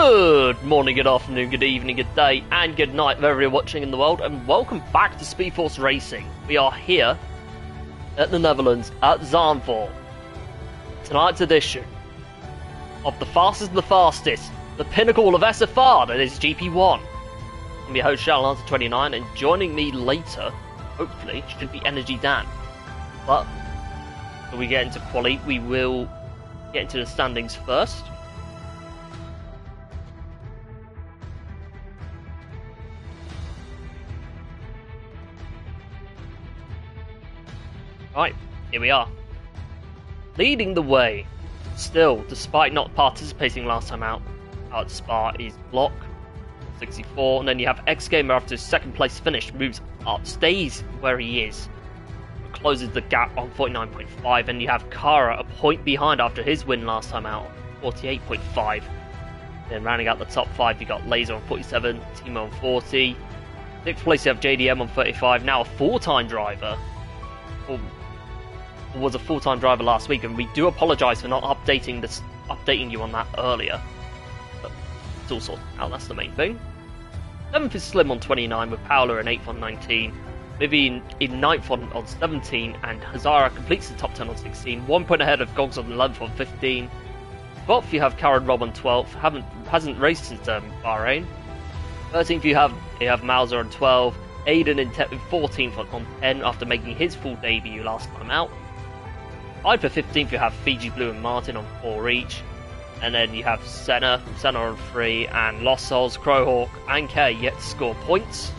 Good morning, good afternoon, good evening, good day, and good night wherever you're watching in the world, and welcome back to Speed Force Racing. We are here at the Netherlands at Zandvoort. Tonight's edition of the fastest of the fastest, the pinnacle of SFR, that is GP1. I'm your host, Shalllancer29, and joining me later, hopefully, should be Energy Dan. But before we get into quali, we will get into the standings first. Right, here we are. Leading the way, still, despite not participating last time out at Spa, is Block, 64, and then you have X-Gamer after his second place finish, moves up, stays where he is, closes the gap on 49.5, and you have Kara a point behind after his win last time out, 48.5. Then rounding out the top 5, you got Laser on 47, Timo on 40, 6th place you have JDM on 35, now a full-time driver, was a full-time driver last week, and we do apologise for not updating you on that earlier. But it's all sorted out, that's the main thing. 7th is Slim on 29, with Paola in 8th on 19, Vivian in 9th on 17, and Hazara completes the top 10 on 16, 1 point ahead of Gogs on 11th on 15. 12th you have Karen Rob on 12th, hasn't raced since Bahrain. 13th you have Mauser on 12, Aiden in 14th on 10 after making his full debut last time out. Tied for 15th you have Fiji Blue and Martin on 4 each, and then you have Senna on 3, and Lost Souls, Crowhawk and Kay yet to score points.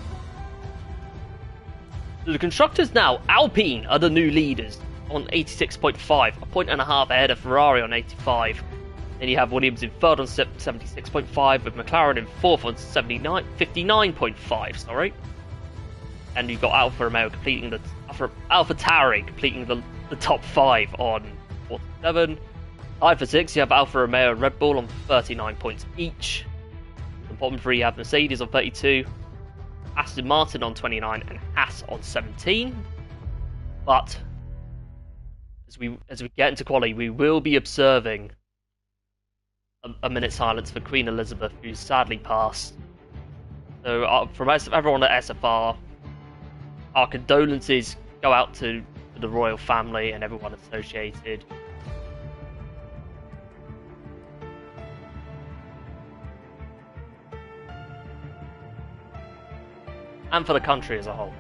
So the constructors now, Alpine are the new leaders on 86.5, a point and a half ahead of Ferrari on 85. Then you have Williams in 3rd on 76.5, with McLaren in 4th on 59.5, sorry. And you've got Alfa Romeo completing AlphaTauri completing the top 5 on 47. 5 for 6, you have Alfa Romeo and Red Bull on 39 points each. The bottom 3 you have Mercedes on 32, Aston Martin on 29, and Haas on 17. But as we get into quali, we will be observing a minute silence for Queen Elizabeth, who's sadly passed. So from everyone at SFR, our condolences go out to the royal family and everyone associated. And for the country as a whole.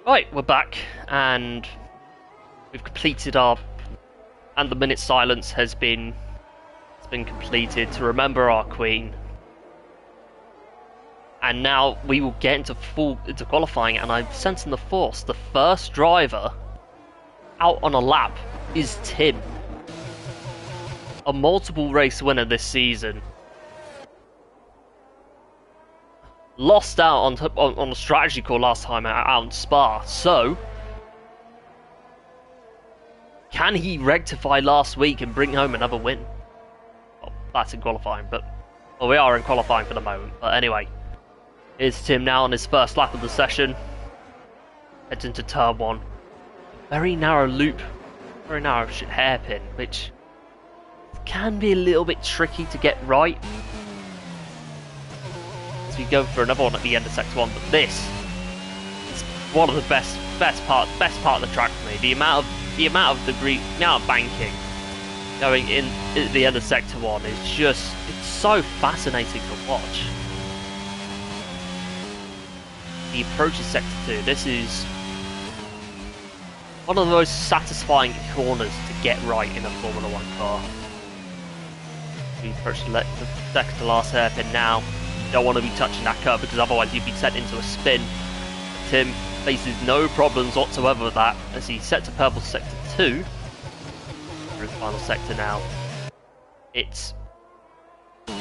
Right, we're back, and we've completed our... And the minute silence has been completed to remember our queen. And now we will get into qualifying, and I'm sensing the force. The first driver out on a lap is Tim, a multiple race winner this season. Lost out on a strategy call last time out in Spa, so can he rectify last week and bring home another win? Well, that's in qualifying, but we are in qualifying for the moment. But anyway, here's Tim now on his first lap of the session. Heads into turn 1. Very narrow loop, very narrow hairpin, which can be a little bit tricky to get right. So we go for another one at the end of sector 1, but this is one of the best part of the track for me. The amount of banking going in at the end of sector 1 is it's so fascinating to watch. He approaches sector 2. This is one of the most satisfying corners to get right in a Formula 1 car. We approach the second to last hairpin now. You don't want to be touching that curve because otherwise you'd be sent into a spin. Tim faces no problems whatsoever with that as he sets to purple sector 2. For his final sector now. It's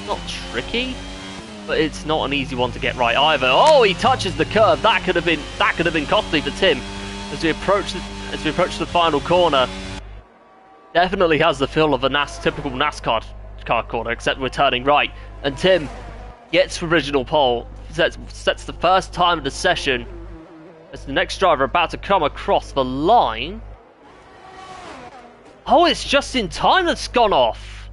not tricky, but it's not an easy one to get right either. Oh, he touches the curve. That could have been costly for Tim as we approach the final corner. Definitely has the feel of a typical NASCAR corner, except we're turning right, and Tim gets provisional pole, sets the first time of the session as the next driver about to come across the line. Oh, it's just in time that's gone off.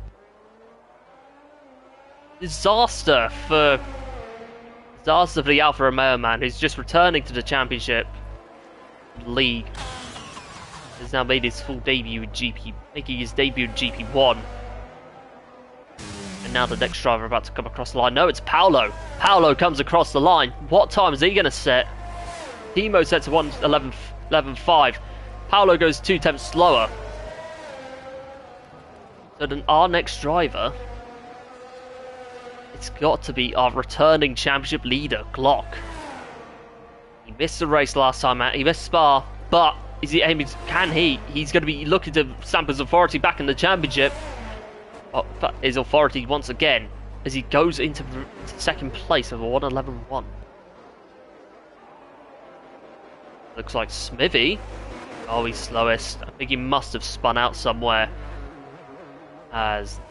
Disaster for the Alfa Romeo man, who's just returning to the championship league. Has now made his full debut in making his debut in GP1. And now the next driver about to come across the line. No, it's Paolo. Paolo comes across the line. What time is he going to set? Timo sets to 1:11.5. Paolo goes 2 tenths slower. So then our next driver, it's got to be our returning championship leader, Glock. He missed the race last time out. He missed Spa, but is he aiming? Can he? He's going to be looking to stamp his authority back in the championship. His authority once again as he goes into second place of a 1:11.1. Looks like Smithy. Oh, he's slowest. I think he must have spun out somewhere. As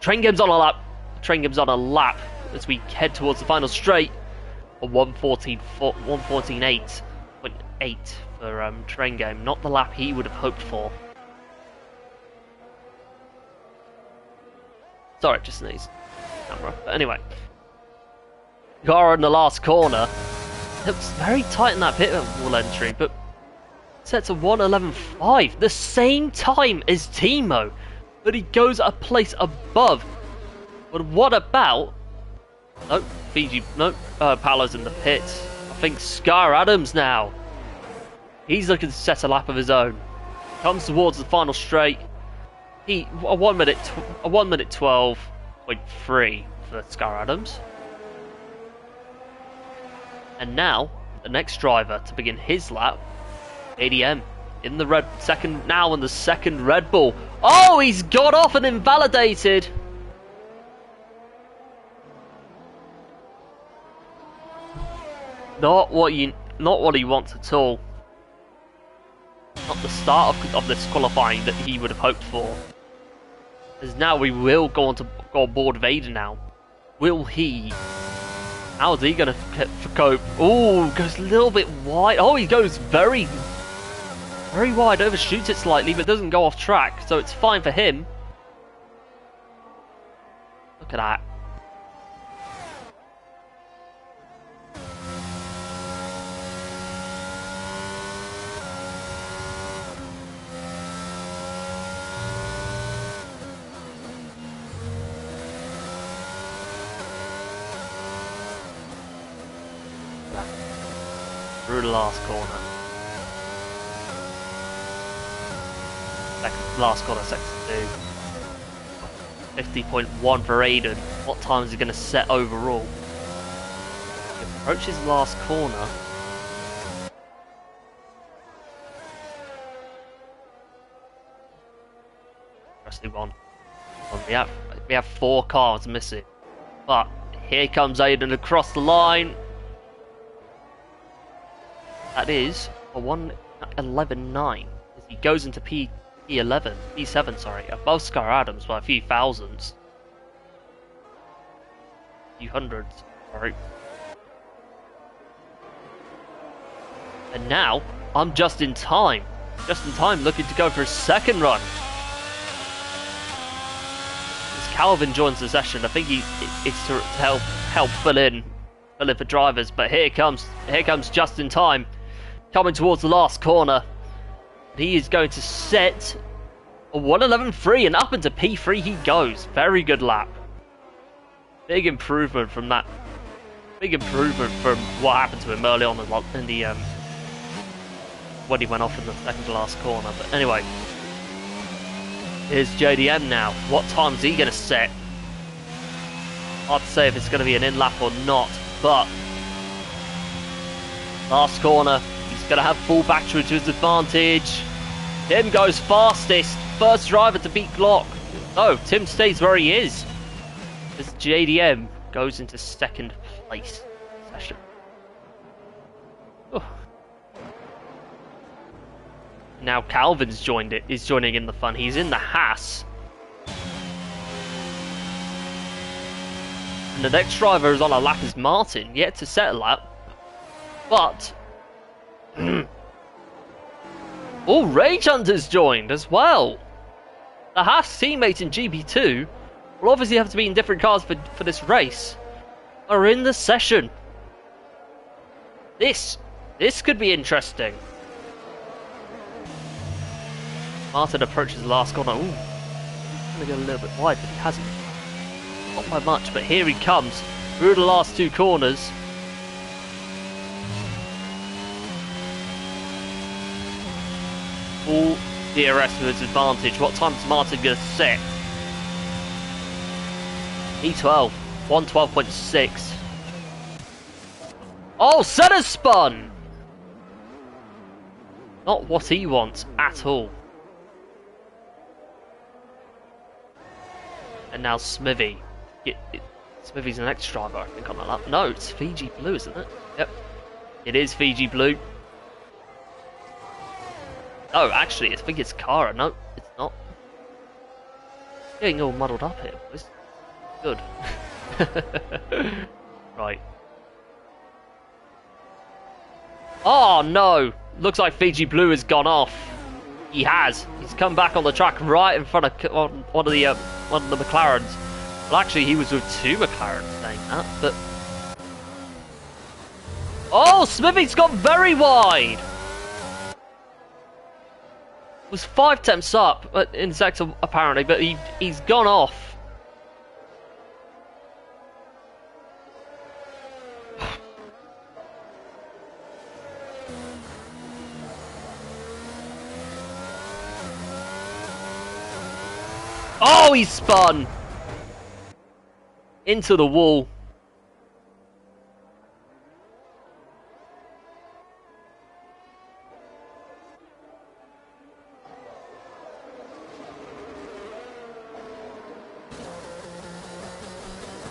train game's on a lap. Train game's on a lap as we head towards the final straight. A 1:14.8 for train game, not the lap he would have hoped for. Sorry, just sneezed. Camera. But anyway, car in the last corner. It was very tight in that pit wall entry, but sets a 1:11.5, the same time as Timo, but he goes a place above. But what about? Nope, Fiji. Nope, Paolo's in the pit. I think Scar Adams now. He's looking to set a lap of his own. Comes towards the final straight. A 1 minute 12.3 for Scar Adams. And now the next driver to begin his lap, ADM in the second Red Bull. Oh, he's got off and invalidated. Not what he wants at all. Not the start of this qualifying that he would have hoped for. As now we will go on board Vader now. Will he? How is he going to cope? Oh, goes a little bit wide. Oh, he goes very wide, overshoots it slightly, but doesn't go off track, so it's fine for him. Look at that. through the last corner. Last corner, sector 2. 50.1 for Aiden. What time is he going to set overall? He approaches last corner. Interesting one. We have 4 cars missing. But here comes Aiden across the line. That is a 1:11.9 as he goes into P7, sorry, above Scar Adams by a few thousands. A few hundreds, sorry. And now, I'm just in time. Just in time, looking to go for a second run. As Calvin joins the session, I think it's to help fill in for drivers. But here comes just in time, coming towards the last corner. He is going to set a 1:11.3 and up into P3 he goes. Very good lap. Big improvement from that. Big improvement from what happened to him early on in the when he went off in the second to last corner. But anyway, here's JDM now. What time is he going to set? Hard to say if it's going to be an in-lap or not, but last corner, he's going to have full battery to his advantage. Tim goes fastest. First driver to beat Glock. No, Tim stays where he is. As JDM goes into second place session. Oh. Now Calvin's is joining in the fun. He's in the Haas. And the next driver is on a lap is Martin, yet to set a lap. But oh, Rage Hunter's joined as well. The Haas teammates in GP2 will obviously have to be in different cars for this race. Are in the session. This could be interesting. Martin approaches the last corner. Ooh, he's going to go a little bit wide, but he hasn't. Not by much, but here he comes through the last 2 corners. Full DRS to his advantage. What time is Martin going to set? E12, 112.6. Oh, Senna's spun! Not what he wants at all. And now Smithy. Smithy's the next driver, I think, on that lap. No, it's Fiji Blue, isn't it? Yep. It is Fiji Blue. Oh, actually, I think it's Kara. No, it's not. Getting all muddled up here, boys. Good. Right. Oh, no! Looks like Fiji Blue has gone off. He has. He's come back on the track right in front of one of the McLarens. Well, actually, he was with 2 McLarens saying that, but... Oh, Smithy's got very wide! Was 5 temps up in sector, apparently, but he's gone off. Oh, he spun! Into the wall.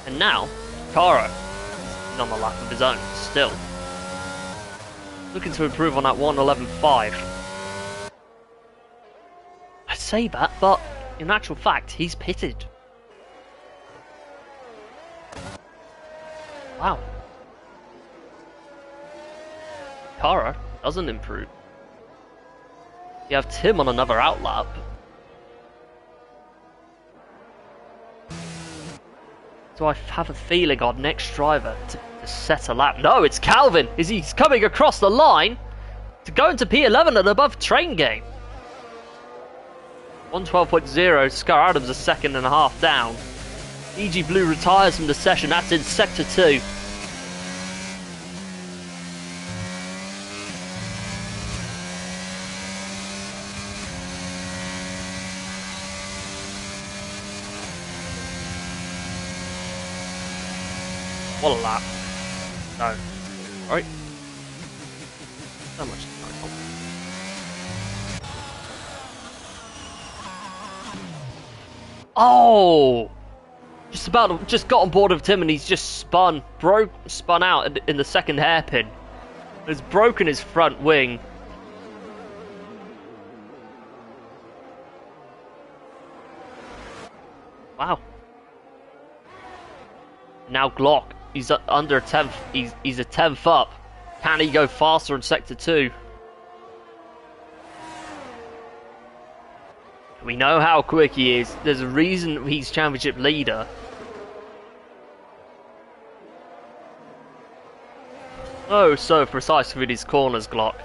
And now, Kara is on the lap of his own, still. Looking to improve on that 1:11.5. I say that, but in actual fact, he's pitted. Wow. Kara doesn't improve. You have Tim on another outlap. So I have a feeling our next driver to set a lap. No, it's Calvin. He's coming across the line to go into P11 and above train game. 112.0. Scar Adams a second and a half down. EG Blue retires from the session. That's in sector 2. What a lap. No. Right. So much time. Oh! Just got on board with Tim and he's just spun out in the second hairpin. Has broken his front wing. Wow. Now Glock, he's under a 10th. He's a 10th up. Can he go faster in sector 2? We know how quick he is. There's a reason he's championship leader. Oh, so precise with his corners, Glock.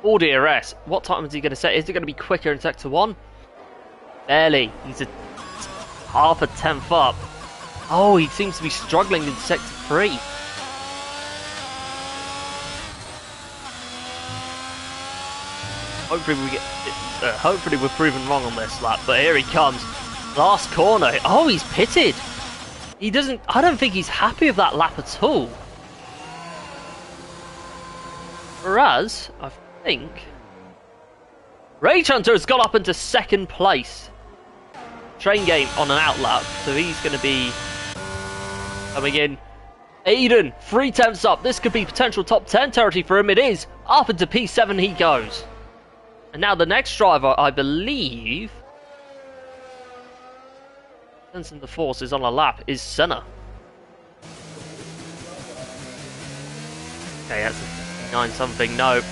All DRS. What time is he going to set? Is it going to be quicker in sector 1? Barely. He's a half a 10th up. Oh, he seems to be struggling in sector 3. Hopefully we're proven wrong on this lap, but here he comes. Last corner. Oh, he's pitted. I don't think he's happy with that lap at all. Whereas, I think Rage Hunter has got up into second place. Train Game on an outlap, so he's going to be coming in. Aiden, 3/10 up. This could be potential top 10 territory for him. It is. Up into P7 he goes. And now the next driver, I believe, sensing the force is on a lap, is Senna. Okay, that's a 9 something. No,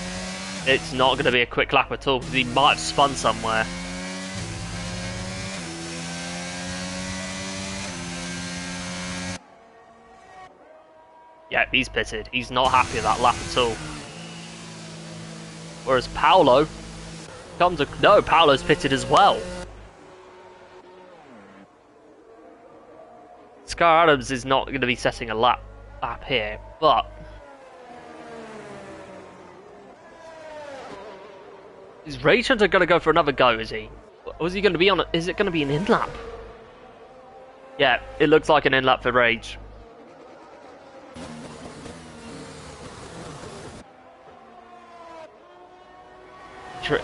it's not going to be a quick lap at all because he might have spun somewhere. Yeah, he's pitted. He's not happy with that lap at all. Whereas Paolo no, Paolo's pitted as well. Scar Adams is not going to be setting a lap here, but is Rage Hunter going to go for another go? Is he? Or is he going to be on? Is it going to be an in lap? Yeah, it looks like an in lap for Rage.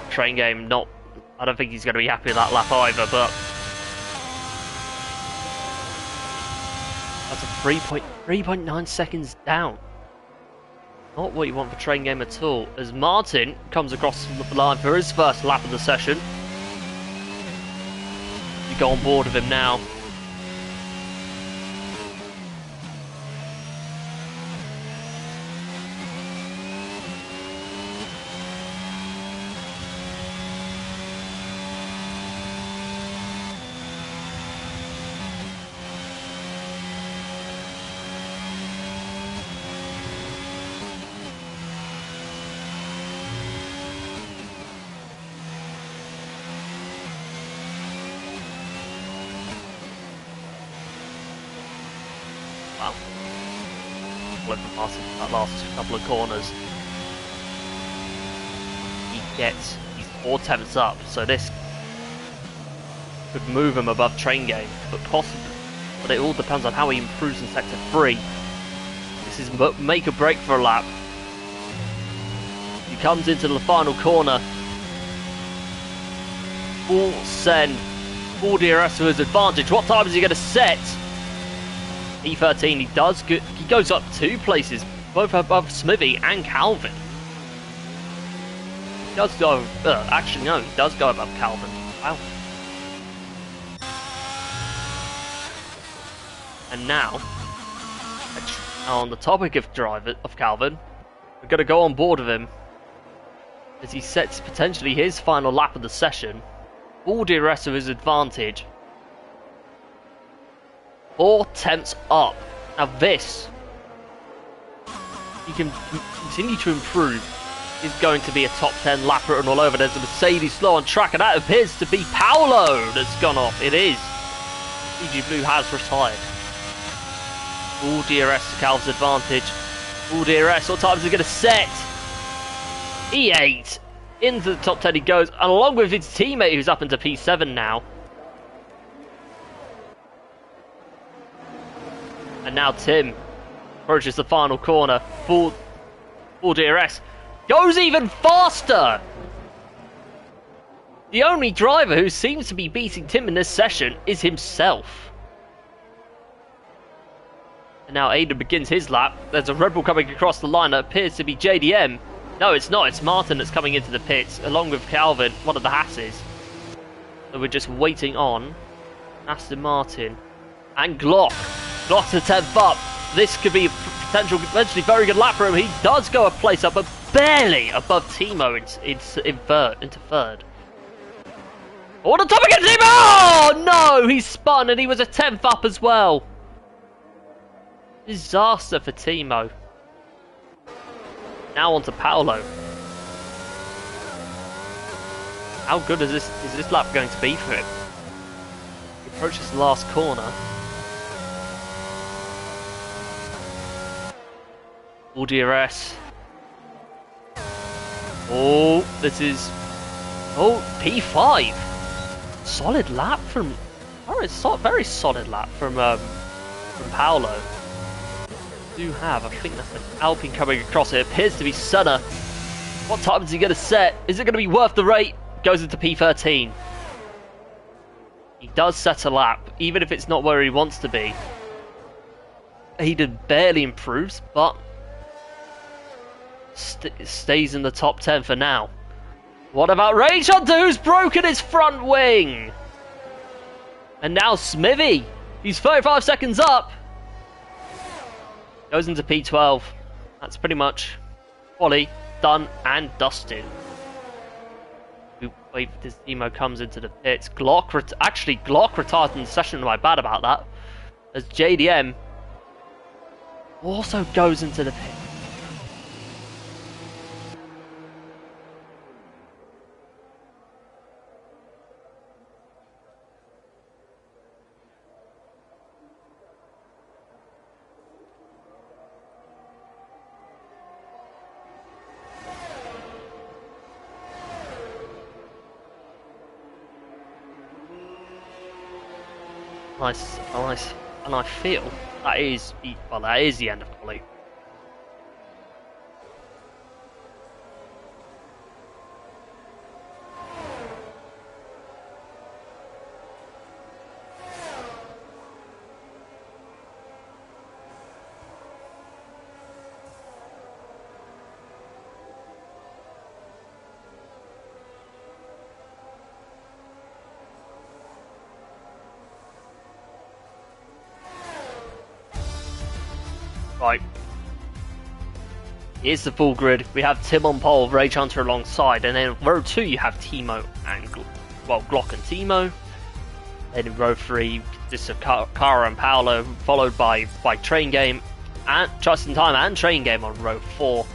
Train Game, I don't think he's going to be happy with that lap either, but that's a 3.9 seconds down. Not what you want for Train Game at all, as Martin comes across the line for his first lap of the session. You go on board with him now. Wow. Flipping past that last couple of corners. He's 4/10 up, so this could move him above Train Game, but possibly. But it all depends on how he improves in sector 3. This is make or break for a lap. He comes into the final corner. Full send. Full DRS to his advantage. What time is he going to set? E13, he goes up 2 places, both above Smithy and Calvin. He does go, actually no, he does go above Calvin. Wow. And now, on the topic of Calvin, we're going to go on board with him as he sets potentially his final lap of the session. All DRS to his advantage. 4/10 up. Now this, he can continue to improve, is going to be a top 10 lapper and all over. There's a Mercedes slow on track, and that appears to be Paolo that's gone off. It is. PG Blue has retired. All DRS to Cal's advantage. All DRS, what time is he going to set? E8. Into the top 10 he goes, and along with his teammate who's up into P7 now. And now Tim Approaches the final corner. Full DRS. Goes even faster! The only driver who seems to be beating Tim in this session is himself. And now Aiden begins his lap. There's a Red Bull coming across the line that appears to be JDM. No, it's not. It's Martin that's coming into the pits, along with Calvin, one of the Hasses. So we're just waiting on Aston Martin and Glock. Glock's a 10th up. This could be a potentially very good lap for him. He does go a place up, but barely above Timo into third. Oh, the top against Timo! Oh, no! He spun and he was a 10th up as well. Disaster for Timo. Now on to Paolo. How good is this lap going to be for him? He approaches the last corner. Full DRS. Oh, this is... Oh, P5. Solid lap from... very solid lap from Paolo. Do have, I think that's an Alpine coming across. It appears to be Senna. What time is he going to set? Is it going to be worth the rate? Goes into P13. He does set a lap, even if it's not where he wants to be. Aiden barely improves, but stays in the top 10 for now. What about Rage Hunter, who's broken his front wing? And now Smithy. He's 35 seconds up. Goes into P12. That's pretty much quali done and dusted. We wait for this Timo comes into the pits. Glock retired in the session. Am I bad about that? As JDM also goes into the pit. Nice, and I feel that is the end of quali. Right. Here's the full grid. We have Tim on pole, Rage Hunter alongside, and then in row 2 you have Timo and Glock and Timo. Then in row 3 this is Cara and Paolo, followed by Train Game and Just in Time and Train Game on row 4.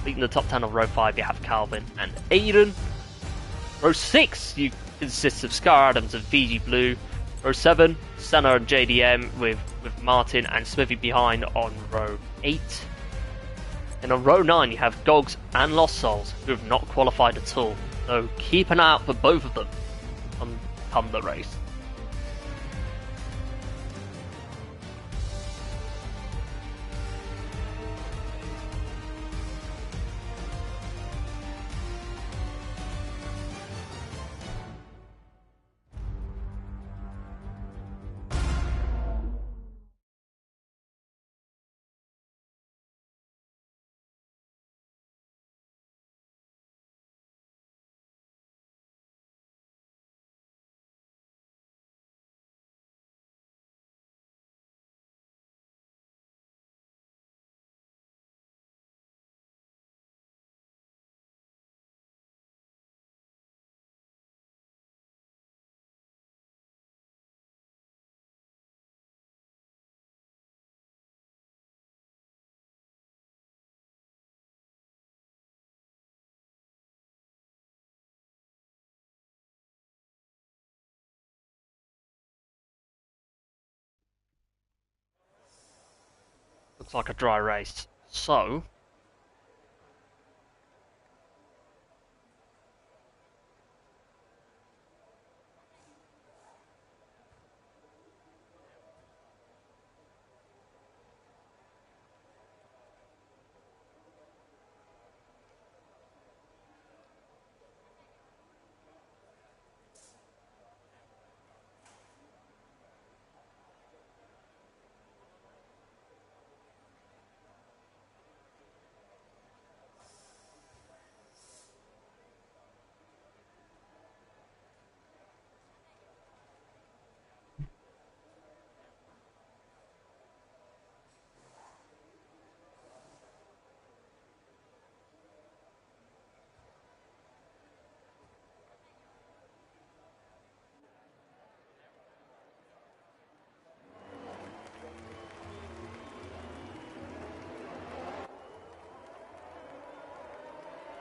Leading the top 10 on row 5 you have Calvin and Aiden. Row 6 consists of Scar Adams and Fiji Blue. Row 7, Senna and JDM with Martin and Smithy behind on row 8. And on row 9 you have Gogs and Lost Souls, who have not qualified at all. So keep an eye out for both of them come the race. Looks like a dry race. So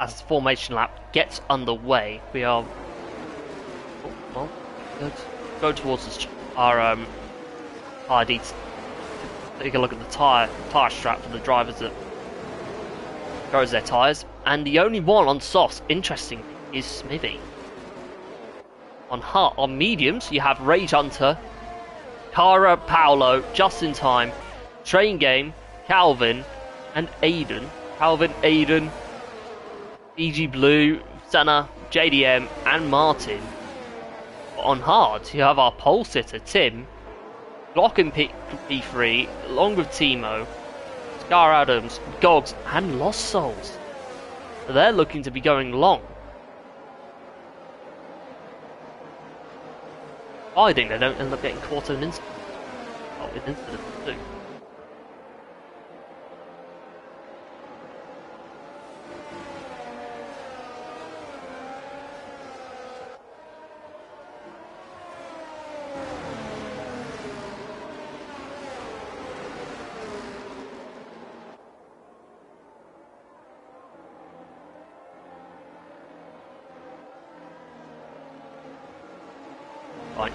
as formation lap gets underway. We are well, let's go towards our ID. Take a look at the tyre strap for the drivers that goes their tyres, and the only one on softs, interestingly, is Smithy. On mediums, you have Rage Hunter, Kara, Paolo, just in time, Train Game, Calvin, and Aiden. Calvin, Aiden, EG Blue, Senna, JDM, and Martin. On hard, you have our pole sitter, Tim, Glock in P3, along with Timo, Scar Adams, Gogs, and Lost Souls. So they're looking to be going long. I think they don't end up getting caught in an incident. Oh, an incident too. Fine.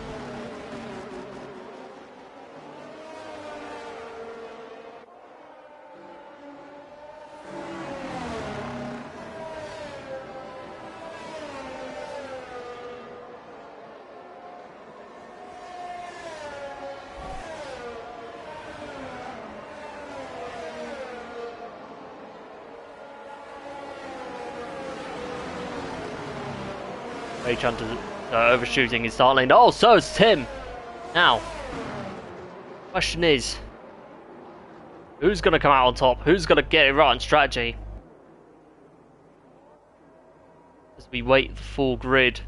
Rage Hunter overshooting his start lane. Oh, so is Tim. Now, question is, who's going to come out on top? Who's going to get it right on strategy? As we wait the full grid.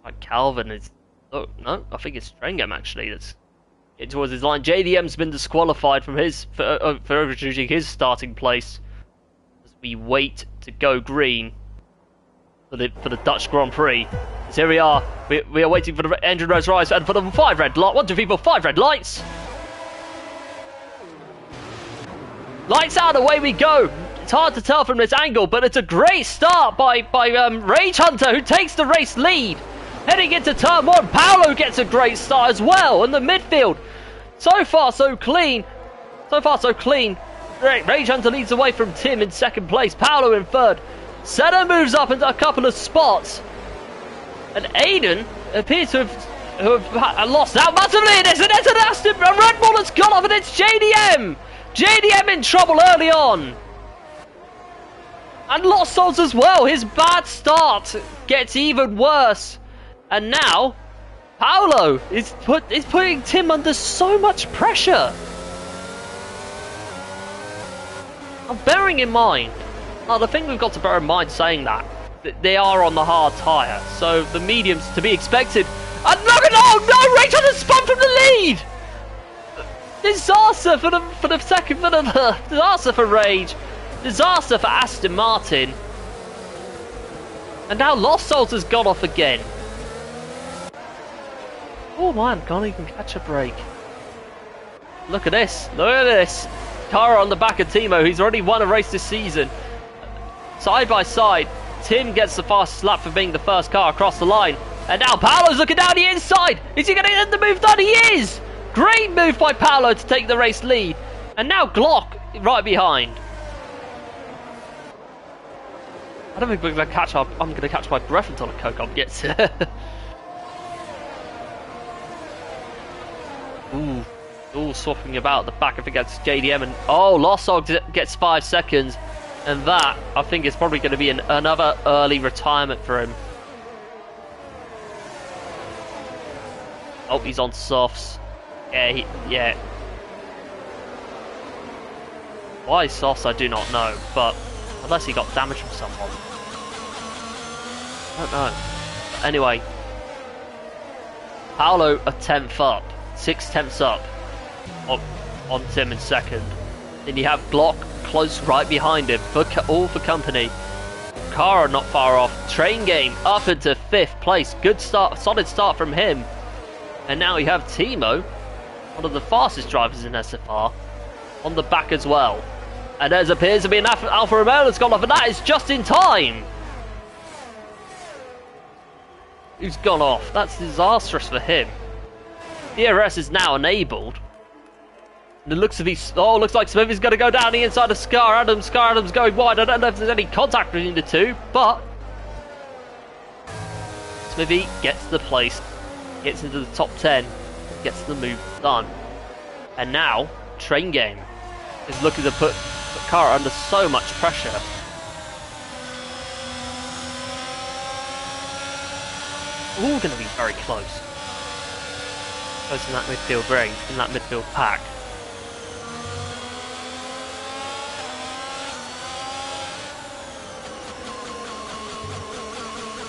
Like Calvin is... Oh, no, I think it's Strangam actually that's getting towards his line. JDM's been disqualified from his for overshooting his starting place. As we wait to go green for the Dutch Grand Prix. So here we are. We are waiting for the engine rose rise and for the 5 red light. 1, 2, 3, 4, 5 red lights. Lights out, away we go. It's hard to tell from this angle, but it's a great start by Rage Hunter, who takes the race lead. Heading into turn 1, Paolo gets a great start as well. And the midfield, so far so clean. So far so clean. Rage Hunter leads away from Tim in second place. Paolo in third. Senna moves up into a couple of spots. And Aiden appears to have lost out massively. There's an Aston, a Red Bull has gone off, and it's JDM. JDM in trouble early on. And Lost Souls as well. His bad start gets even worse. And now, Paolo is putting Tim under so much pressure. Now, bearing in mind, the thing we've got to bear in mind saying that, they are on the hard tyre, so the mediums to be expected. And look at no! Rage Hunter spun from the lead. Disaster for the second for the disaster for Rage, disaster for Aston Martin, and now Lost Souls has gone off again. Oh man, can't even catch a break. Look at this! Look at this! Kara on the back of Timo, who's already won a race this season. Side by side. Tim gets the fastest lap for being the first car across the line. And now Paolo's looking down the inside. Is he going to get the move done? He is! Great move by Paolo to take the race lead. And now Glock right behind. I don't think we're going to catch up. I'm going to catch my breath until the Coke gets here. Ooh, swapping about the back. I think that's JDM. And Lost Souls gets 5 seconds. And that, I think, is probably going to be another early retirement for him. Oh, he's on softs. Yeah. Why softs, I do not know. But unless he got damage from someone. I don't know. But anyway. Paolo a 10th up. 6 tenths up. On Tim in second. Then you have Glock close right behind him, all for company. Kara not far off. Train Game up into 5th place. Good start, solid start from him. And now you have Timo, one of the fastest drivers in SFR, on the back as well. And there appears to be an Alfa Romeo that's gone off, and that is just in time. Who's gone off? That's disastrous for him. DRS is now enabled. And it looks looks like Smith is going to go down the inside of Scar Adams. Scar Adams going wide. I don't know if there's any contact between the two, but Smithy gets the place, gets into the top 10, gets the move done. And now, Train Game is looking to put the car under so much pressure. All going to be very close. Close in that midfield range, in that midfield pack.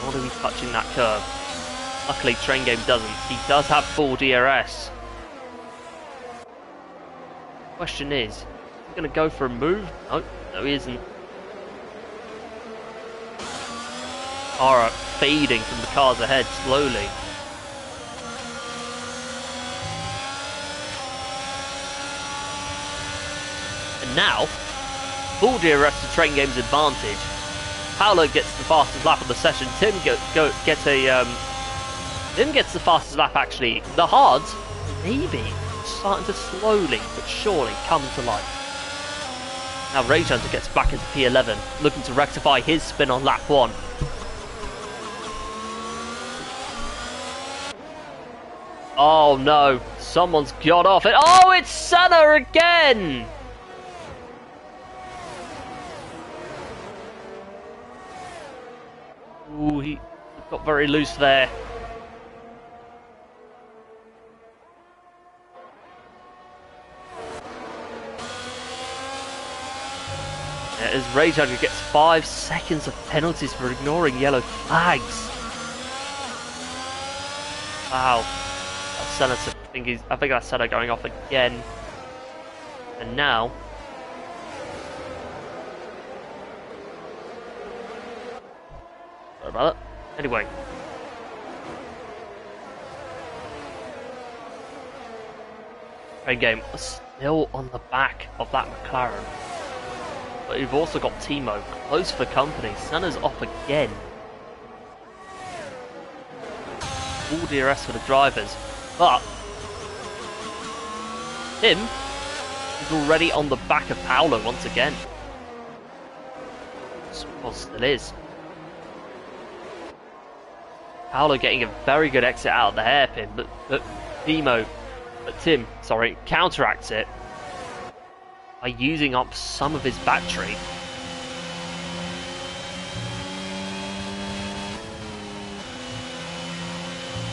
Nor do we touching that curve. Luckily, Train Game doesn't. He does have full DRS. Question is he going to go for a move? No, he isn't. Ara fading from the cars ahead slowly. And now, full DRS to Train Game's advantage. Paolo gets the fastest lap of the session. Tim gets the fastest lap actually. The hards, maybe, starting to slowly but surely come to life. Now Rage Hunter gets back into P11, looking to rectify his spin on lap 1. Oh no, someone's got off it. Oh, it's Senna again! Ooh, he got very loose there. As Rage Hunter gets 5 seconds of penalties for ignoring yellow flags. Wow. I think that's Senna going off again. And now sorry about that. Anyway. Train Game still on the back of that McLaren. But you've also got Timo close for company. Senna's off again. All DRS for the drivers. But Tim is already on the back of Paolo once again. Well, still is. Paolo getting a very good exit out of the hairpin, but Tim counteracts it by using up some of his battery.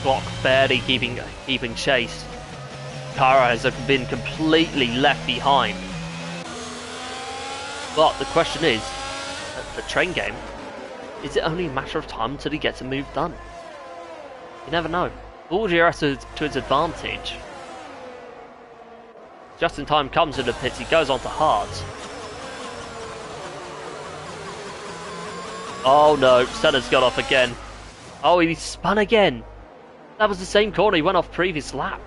Glock barely keeping chase. Kara has been completely left behind. But the question is, for Train Game, is it only a matter of time until he gets a move done? You never know. All DRS to his advantage. Just in time comes in the pits, he goes on to hards. Oh no, Senna's got off again. Oh, he spun again. That was the same corner he went off previous lap.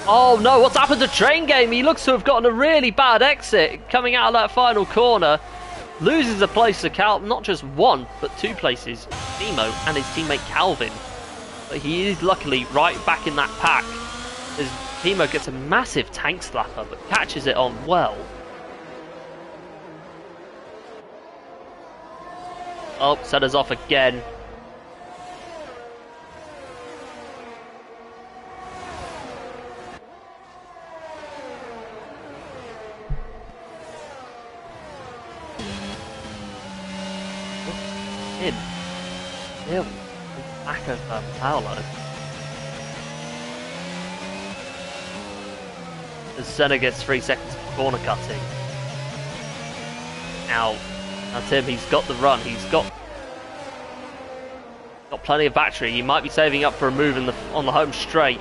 Oh no, what's happened to Train Game? He looks to have gotten a really bad exit coming out of that final corner. Loses a place to Cal, not just one, but 2 places. Timo and his teammate Calvin. But he is luckily right back in that pack. As Timo gets a massive tank slapper, but catches it on well. Oh, Senna's off again. Him. Still. Back of Paolo. As Senna gets 3 seconds of corner cutting. Now Tim, he's got the run. He's got plenty of battery. He might be saving up for a move on the home straight.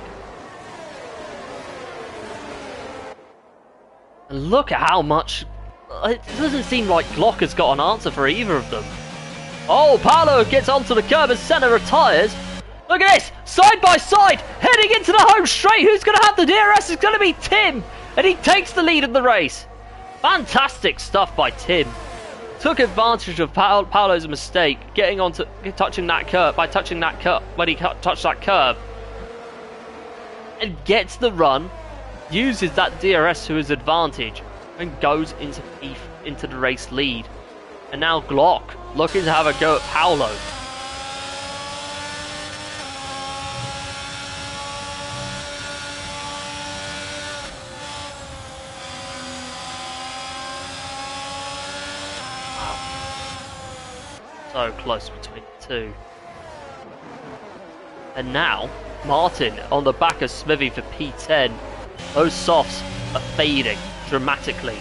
And look at how much. It doesn't seem like Glock has got an answer for either of them. Oh, Paolo gets onto the curb as Senna retires. Look at this! Side by side! Heading into the home straight! Who's going to have the DRS? It's going to be Tim! And he takes the lead in the race. Fantastic stuff by Tim. Took advantage of Paolo's mistake, touching that curve, when he touched that curve. And gets the run, uses that DRS to his advantage, and goes into the race lead. And now Glock looking to have a go at Paolo. So close between the two. And now, Martin on the back of Smithy for P10. Those softs are fading dramatically.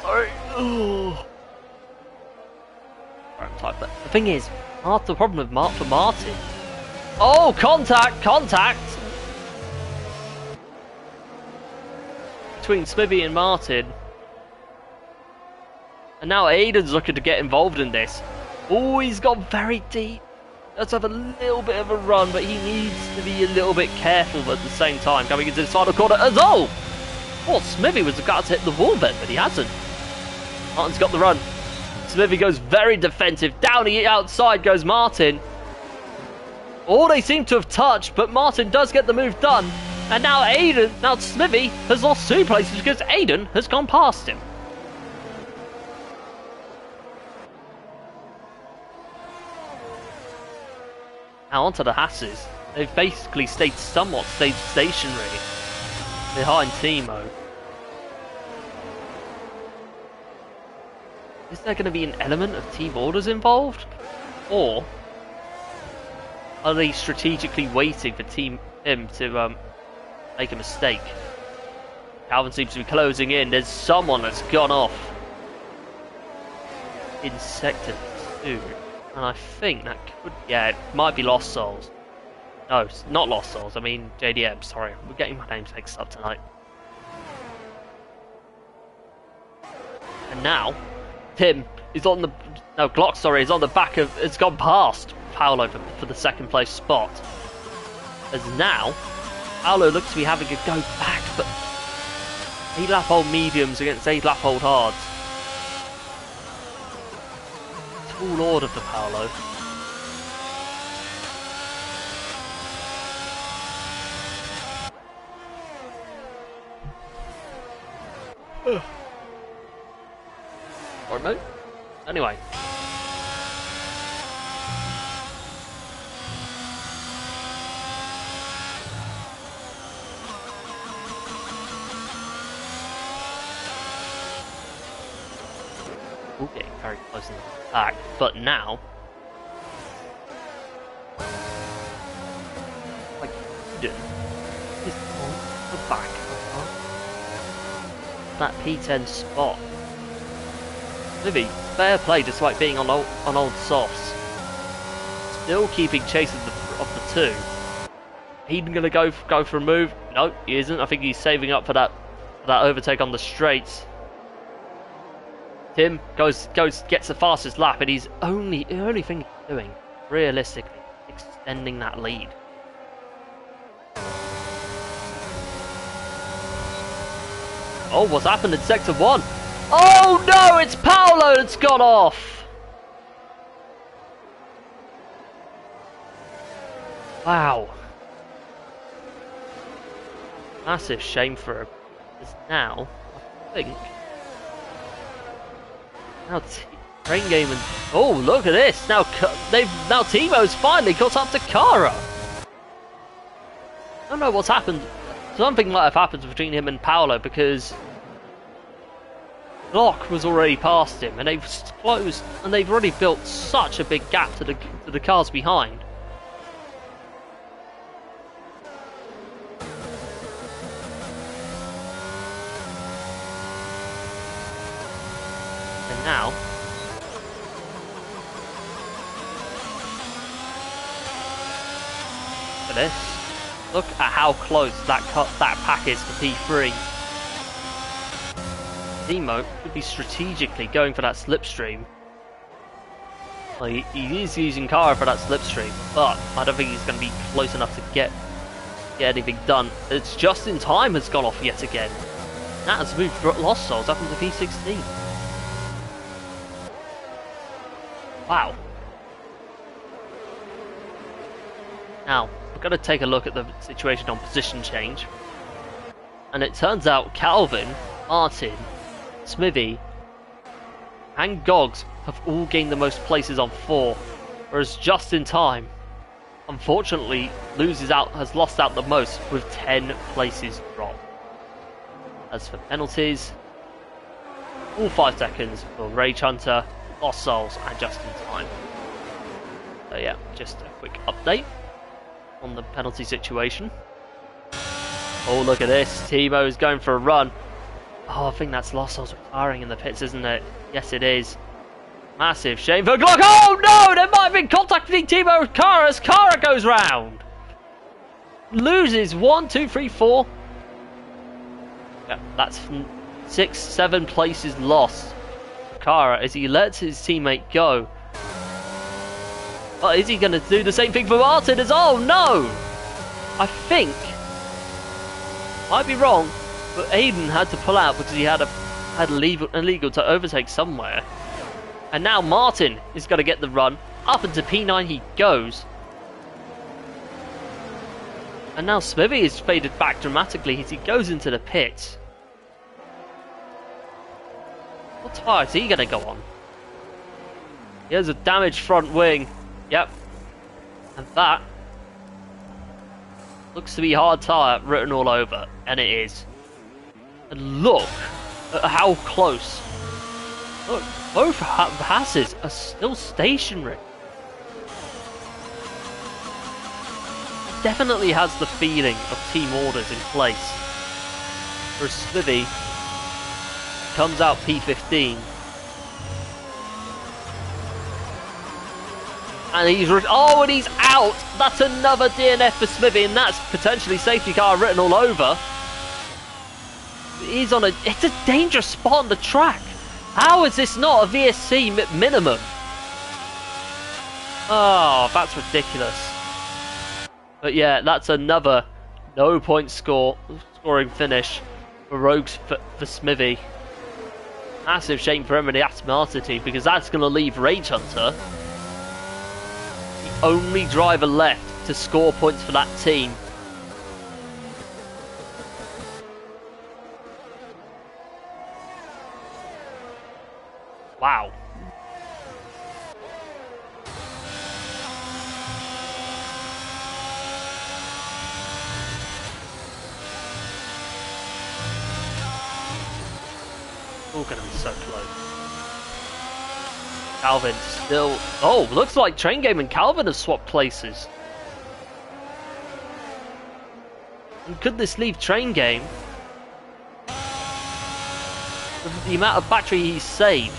Sorry. But the thing is, half the problem for Martin. Oh, contact! Between Smithy and Martin. And now Aiden's looking to get involved in this. Oh, he's gone very deep. Let's have a little bit of a run, but he needs to be a little bit careful at the same time, coming into this final corner as well. Oh, Smithy was about to hit the wall then, but he hasn't. Martin's got the run. Smithy goes very defensive. Down the outside goes Martin. Oh, they seem to have touched, but Martin does get the move done. And now Smithy has lost 2 places because Aiden has gone past him. Now onto the Hasses. They've basically stayed somewhat stationary behind Timo. Is there going to be an element of team orders involved? Or are they strategically waiting for him to make a mistake? Calvin seems to be closing in. There's someone that's gone off in sector 2. And I think that could... yeah, it might be Lost Souls. No, it's not Lost Souls. I mean JDM, sorry. We're getting my names mixed up tonight. And now, Tim is on the... no, Glock, sorry, is on the back of... it's gone past Paolo for the second place spot. As now, Paolo looks to be having a go back, but 8 lap old mediums against 8 lap old hards. Tall order for Paolo. Or no? Anyway. We're getting very close in the back, but now, like, is on the back of that P10 spot. Livy, fair play despite being on old softs. Still keeping chase of the 2. He's gonna go for a move. No, he isn't. I think he's saving up for that overtake on the straights. Tim gets the fastest lap, and the only thing he's doing, realistically, extending that lead. Oh, what's happened in sector 1? Oh no, it's Paolo that's gone off! Wow. Massive shame for him. Because now, I think... now Train Game and... oh, look at this! Now Timo's finally caught up to Kara! I don't know what's happened. Something might have happened between him and Paolo, because Glock was already past him, and they've closed, and they've already built such a big gap to the cars behind. And now, for this, Look at how close that pack is to P3. Timo could be strategically going for that slipstream. Well, he is using Kara for that slipstream, but I don't think he's going to be close enough to get anything done. It's just in time has gone off yet again. That has moved Lost Souls up into P16. Wow. Now, we're going to take a look at the situation on position change. And it turns out Calvin, Martin, Smithy, and Gogs have all gained the most places on 4, whereas Just in Time, unfortunately, has lost out the most with 10 places dropped. As for penalties, all 5 seconds for Rage Hunter, Lost Souls, and Just in Time. So yeah, just a quick update on the penalty situation. Oh, look at this. Timo is going for a run. Oh, I think that's Lost Souls retiring in the pits, isn't it? Yes, it is. Massive shame for Glock. Oh, no! There might have been contact between Timo and Kara as Kara goes round. Loses 1, 2, 3, 4. Yeah, that's 6, 7 places lost. Kara, as he lets his teammate go. But is he going to do the same thing for Martin as oh no? I think, might be wrong, but Aiden had to pull out because he had illegal to overtake somewhere. And now Martin is going to get the run. Up into P9 he goes. And now Smithy is faded back dramatically as he goes into the pit. What tyre is he going to go on? He has a damaged front wing. Yep. And that looks to be hard tyre written all over. And it is. And look at how close. Look, both passes are still stationary. Definitely has the feeling of team orders in place. Whereas Smithy comes out P15. And he's and he's out. That's another DNF for Smithy, and that's potentially safety car written all over. He's on it's a dangerous spot on the track. How is this not a VSC minimum? Oh, that's ridiculous. But yeah, that's another no point scoring finish for Rogues for Smithy. Massive shame for him and the Aston Martin team, because that's going to leave Rage Hunter the only driver left to score points for that team. Wow. All going to be so close. Calvin still... Oh, looks like Train Game and Calvin have swapped places. And could this leave Train Game? With the amount of battery he's saved,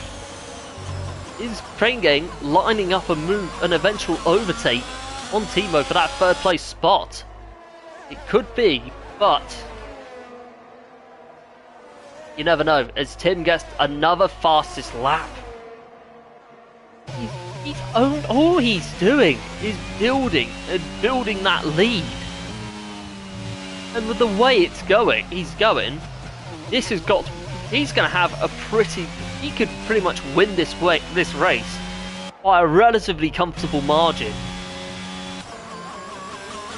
is Train Game lining up an eventual overtake on Timo for that third place spot? It could be, but you never know, as Tim gets another fastest lap. All he's doing is building that lead. And with the way he's going, he's going to have a he could pretty much win this race by a relatively comfortable margin.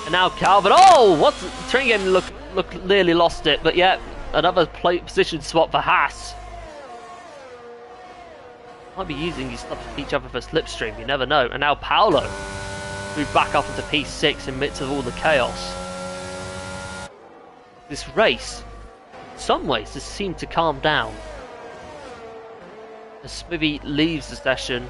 And now Calvin, Train Game look nearly lost it, but yeah, another position swap for Haas. Might be using these each other for slipstream, you never know. And now Paolo moved back up into P6 in midst of all the chaos. This race, in some ways, has seemed to calm down. As Smithy leaves the session.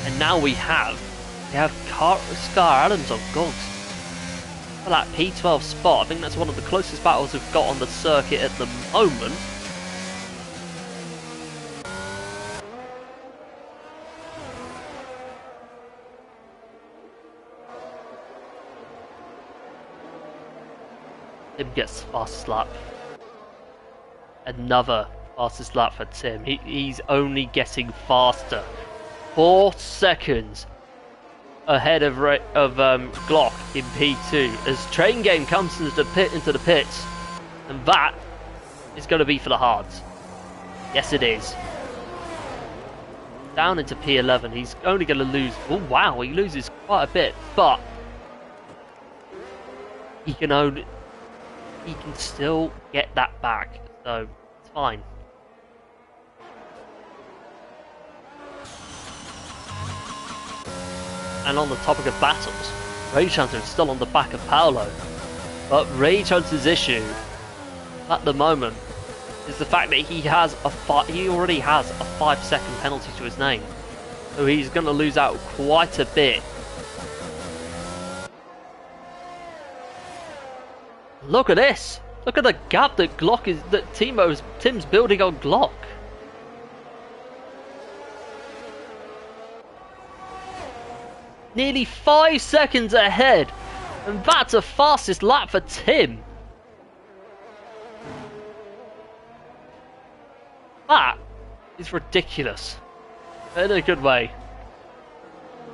And now we have Scar Adams on Gogs for that P12 spot. I think that's one of the closest battles we've got on the circuit at the moment. Tim gets fastest lap. Another fastest lap for Tim. He's only getting faster. 4 seconds ahead of Glock in P2 as Train Game comes into the pits, and that is going to be for the hards. Yes, it is. Down into P11. He's only going to lose. Oh wow, he loses quite a bit, but he can still get that back, so it's fine. And on the topic of battles, Rage Hunter is still on the back of Paolo, but Rage Hunter's issue at the moment is the fact that he already has a 5-second penalty to his name, so he's going to lose out quite a bit. Look at this! Look at the gap that Tim's building on Glock. Nearly 5 seconds ahead, and that's the fastest lap for Tim. That is ridiculous. In a good way.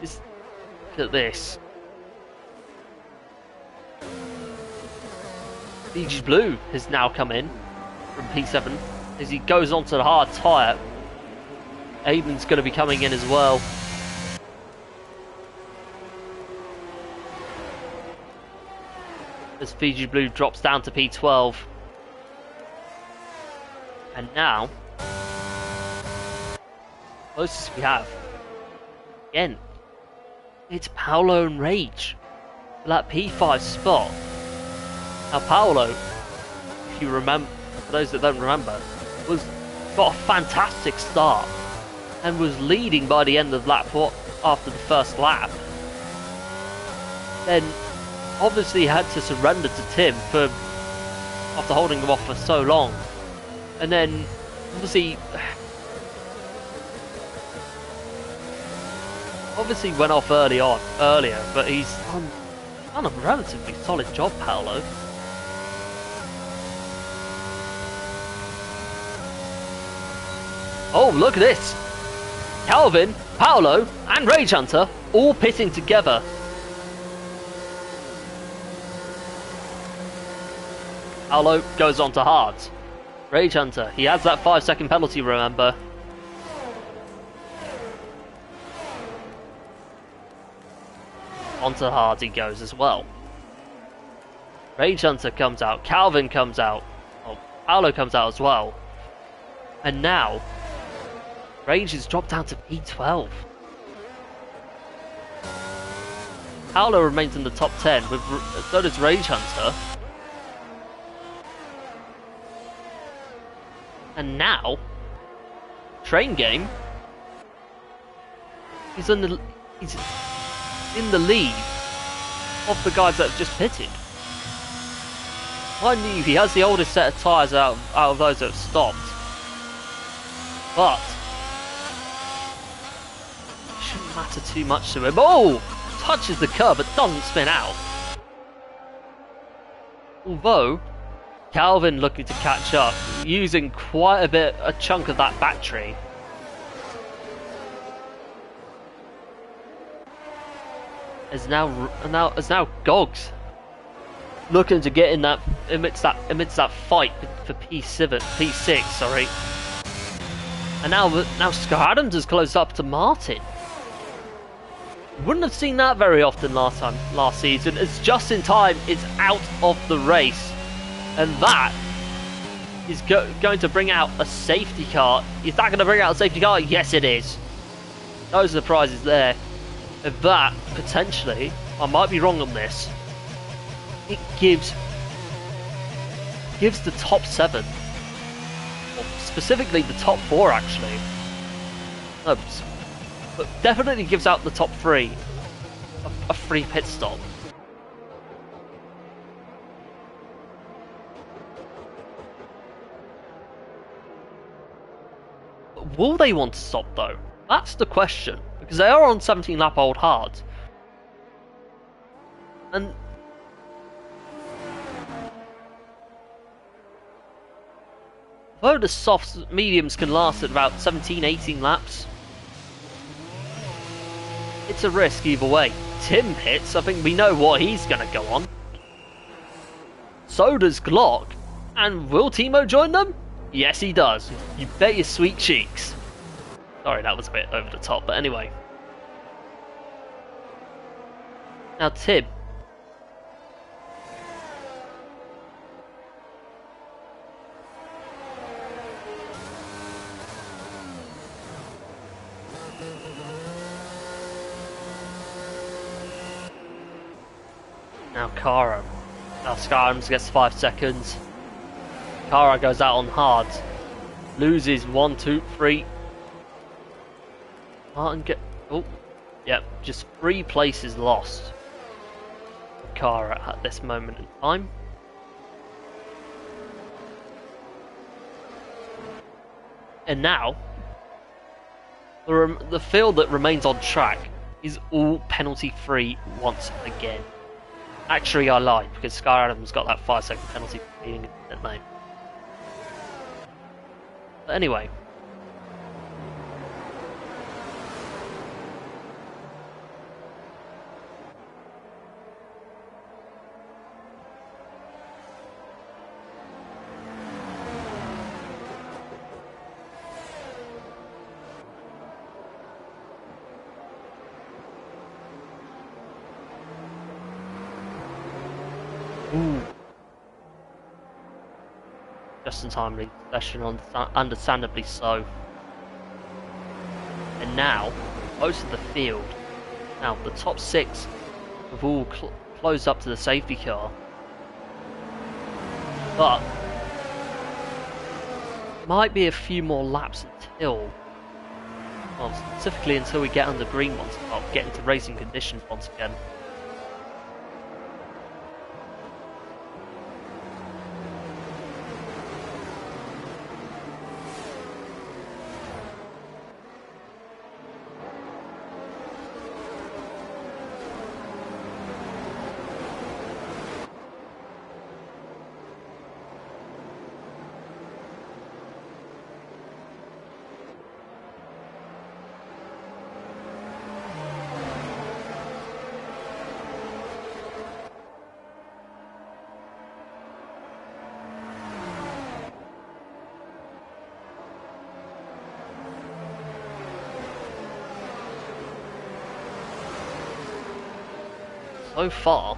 Just look at this. BG Blue has now come in from P7 as he goes onto the hard tyre. Aiden's going to be coming in as well. As Fiji Blue drops down to P12. And now, closest we have, again, it's Paolo and Rage for that P5 spot. Now Paolo, if you remember, for those that don't remember, got a fantastic start and was leading by the end of lap 4 after the first lap. Then obviously had to surrender to Tim after holding him off for so long, and then obviously went off earlier, but he's done a relatively solid job, Paolo. Oh, look at this! Calvin, Paolo, and Rage Hunter all pitting together. Paolo goes on to hards. Rage Hunter, he has that 5-second penalty, remember. Onto hards he goes as well. Rage Hunter comes out, Calvin comes out, Paolo comes out as well. And now, Rage has dropped down to P12. Paolo remains in the top 10, so does Rage Hunter. And now, Train Game, he's in the lead of the guys that have just pitted. Mind you, he has the oldest set of tyres out of those that have stopped. But it shouldn't matter too much to him. Oh! Touches the curb but doesn't spin out. Although Calvin looking to catch up, using quite a chunk of that battery. As now Gogs looking to get in that amidst that fight for P6, sorry. And now Scar Adams has closed up to Martin. Wouldn't have seen that very often last season, as Just in Time is out of the race. And that is going to bring out a safety car. Is that going to bring out a safety car? Yes, it is. No surprises there. And that, potentially, I might be wrong on this, it gives the top 7, or specifically the top 4 actually, no, but definitely gives out the top 3 a free pit stop. Will they want to stop though? That's the question, because they are on 17 lap old hard. And Although the soft mediums can last at about 17-18 laps, it's a risk either way. Tim pits, I think we know what he's going to go on. So does Glock. And will Timo join them? Yes, he does. You bet your sweet cheeks. Sorry, that was a bit over the top, but anyway. Now, Tim. Now, Kara. Now, Skyrim gets 5 seconds. Kara goes out on hard. Loses 1, 2, 3. Martin get. Oh, yep, just 3 places lost. Kara at this moment in time. And now, the field that remains on track is all penalty free once again. Actually, I lied because Sky Adams got that 5-second penalty for being in pit lane. But anyway. Ooh. Just in time session, understandably so. And now, most of the field. Now, the top 6 have all closed up to the safety car. But, might be a few more laps until, well, specifically until we get under green ones, get into racing conditions once again. So far,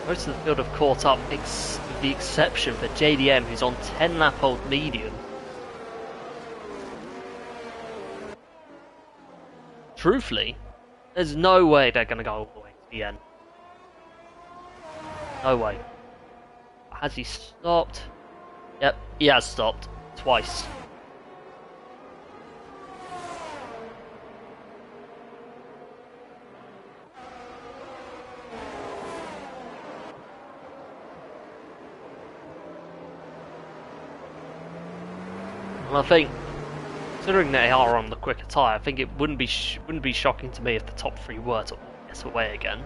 most of the field have caught up, with the exception for JDM, who's on 10-lap-old medium. Truthfully, there's no way they're going to go all the way to the end. No way. Has he stopped? Yep, he has stopped. Twice. And I think, considering they are on the quicker tyre, I think it wouldn't be shocking to me if the top 3 were to get away again.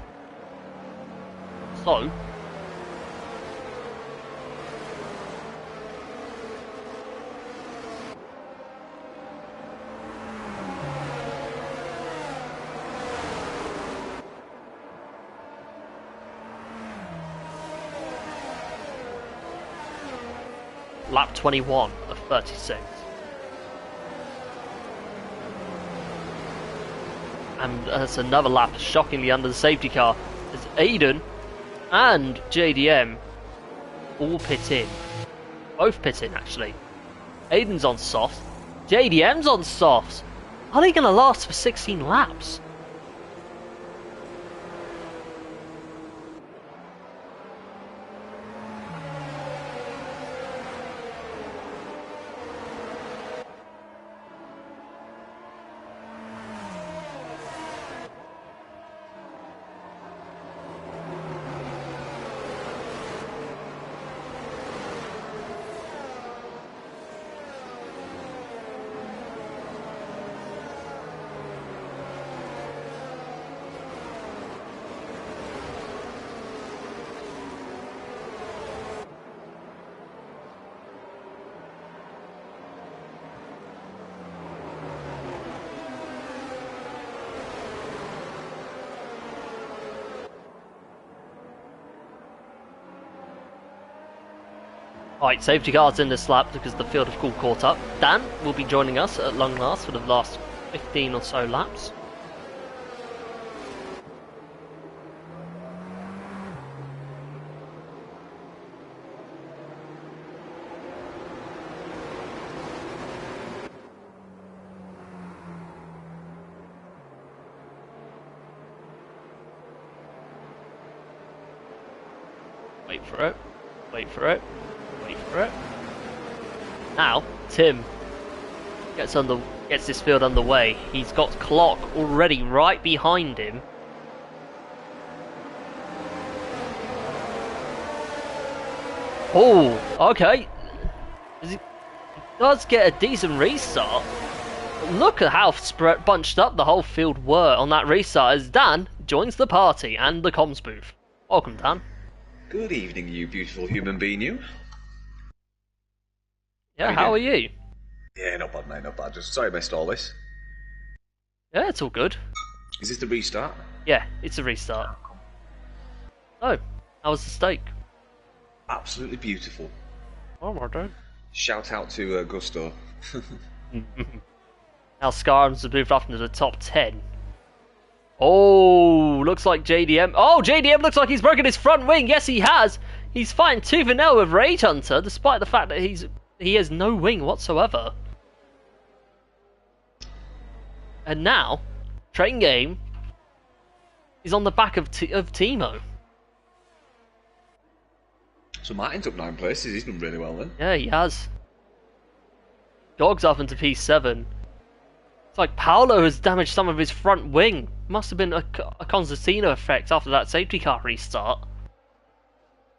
So, lap 21 of 36. And that's another lap, shockingly, under the safety car, as Aiden and JDM all pit in. Both pit in, actually. Aiden's on softs, JDM's on softs. Are they going to last for 16 laps? Right, safety cars in this lap because the field of cool caught up. Dan will be joining us at long last for the last 15 or so laps. Wait for it. Wait for it. Wait for it. Now, Tim gets this field underway. He's got Clock already right behind him. Oh, okay. He does get a decent restart. Look at how bunched up the whole field were on that restart as Dan joins the party and the comms booth. Welcome, Dan. Good evening, you beautiful human being, you. Yeah, how are you? Yeah, not bad, mate, not bad. Just sorry I missed all this. Yeah, it's all good. Is this the restart? Yeah, it's a restart. Oh, how was the steak? Absolutely beautiful. Oh, well done. Shout out to Gusto. Now Scarham's moved up into the top 10. Oh, looks like JDM. Oh, JDM looks like he's broken his front wing. Yes, he has. He's fighting tooth and nail with Rage Hunter, despite the fact that he has no wing whatsoever. And now, Train Game is on the back of Timo. So Martin's up 9 places. He's done really well then. Yeah, he has. Dog's up into P7. It's like Paolo has damaged some of his front wing. Must have been a Constantino effect after that safety car restart.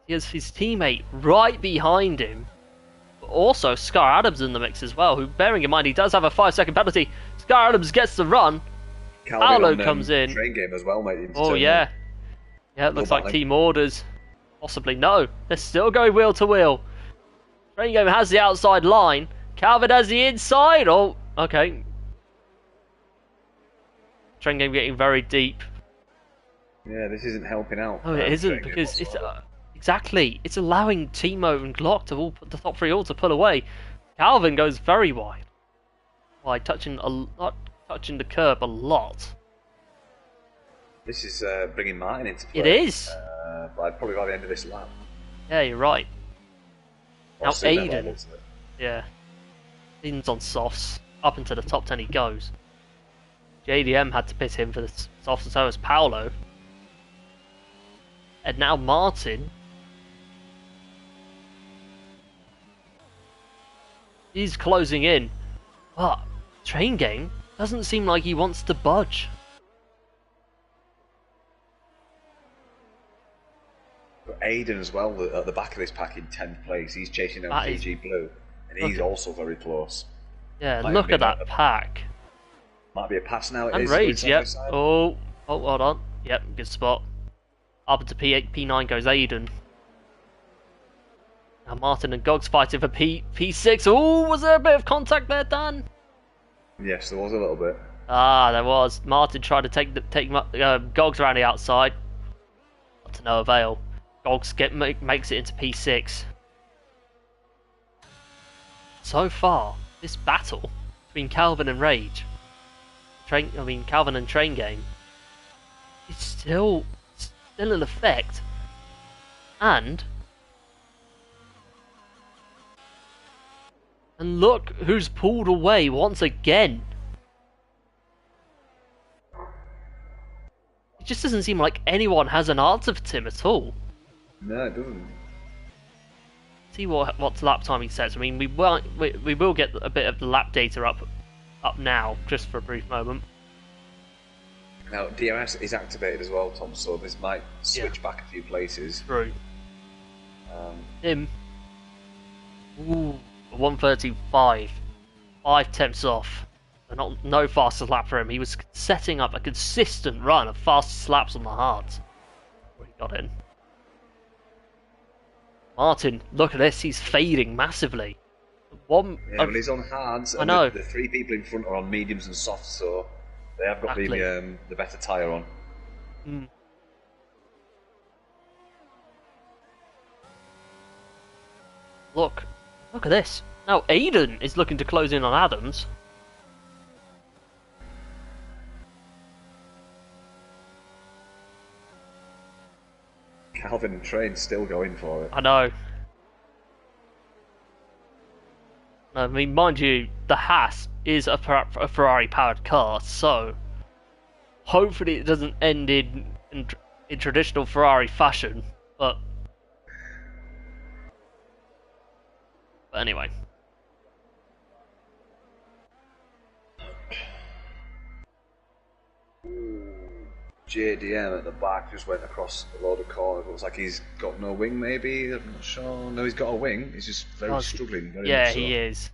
He has his teammate right behind him. But also, Scar Adams in the mix as well, who, bearing in mind, he does have a 5-second penalty. Scar Adams gets the run. Paolo comes in. Train Game as well, mate. Oh, yeah. Yeah, it looks like team orders. Possibly no. They're still going wheel to wheel. Train Game has the outside line. Calvin has the inside. Oh, okay. Train Game getting very deep. Yeah, this isn't helping out. Oh, it isn't because it's exactly. It's allowing Timo and Glock to all put the top 3 all to pull away. Calvin goes very wide, touching the curb a lot. This is bringing Martin into play. It is. Probably by the end of this lap. Yeah, you're right. Now Aiden. It? Yeah. Aiden's on softs. Up into the top 10 he goes. JDM had to pit him for the softs, and so has Paolo. And now Martin. He's closing in. But Train Game doesn't seem like he wants to budge. But Aiden as well, at the back of this pack in 10th place, he's chasing down GG Blue, and he's also very close. Yeah, look at that pack. Might be a pass now. And Rage, yep. Oh, hold on. Yep, good spot. Up into P8, P9 goes Aiden. Now Martin and Gogs fighting for P6. Oh, was there a bit of contact there, Dan? Yes, there was a little bit. Ah, there was. Martin tried to take Gogs around the outside. Not to no avail. Gogs makes it into P6. So far, this battle between Calvin and Rage, Calvin and Train Game, is still in effect, and look who's pulled away once again. It just doesn't seem like anyone has an answer for Tim at all. No, it doesn't. See what lap time he sets. I mean, we will get a bit of the lap data up now, just for a brief moment. Now DRS is activated as well, Tom. So this might switch back a few places. True. Tim. Ooh, 135. 5 tenths off. No fastest lap for him. He was setting up a consistent run of fastest laps on the hards. He got in. Martin, look at this, he's fading massively. Well, he's on hards. I know. The 3 people in front are on mediums and softs, so they have got the better tyre on. Mm. Look at this. Now Aiden is looking to close in on Adams. Calvin and Train still going for it. I know. I mean, mind you, the Haas is a Ferrari-powered car, so hopefully it doesn't end in traditional Ferrari fashion. But anyway. JDM at the back just went across a load of corners. Looks like he's got no wing, maybe. I'm not sure. No, he's got a wing. He's just very struggling. Very yeah, much so. he is.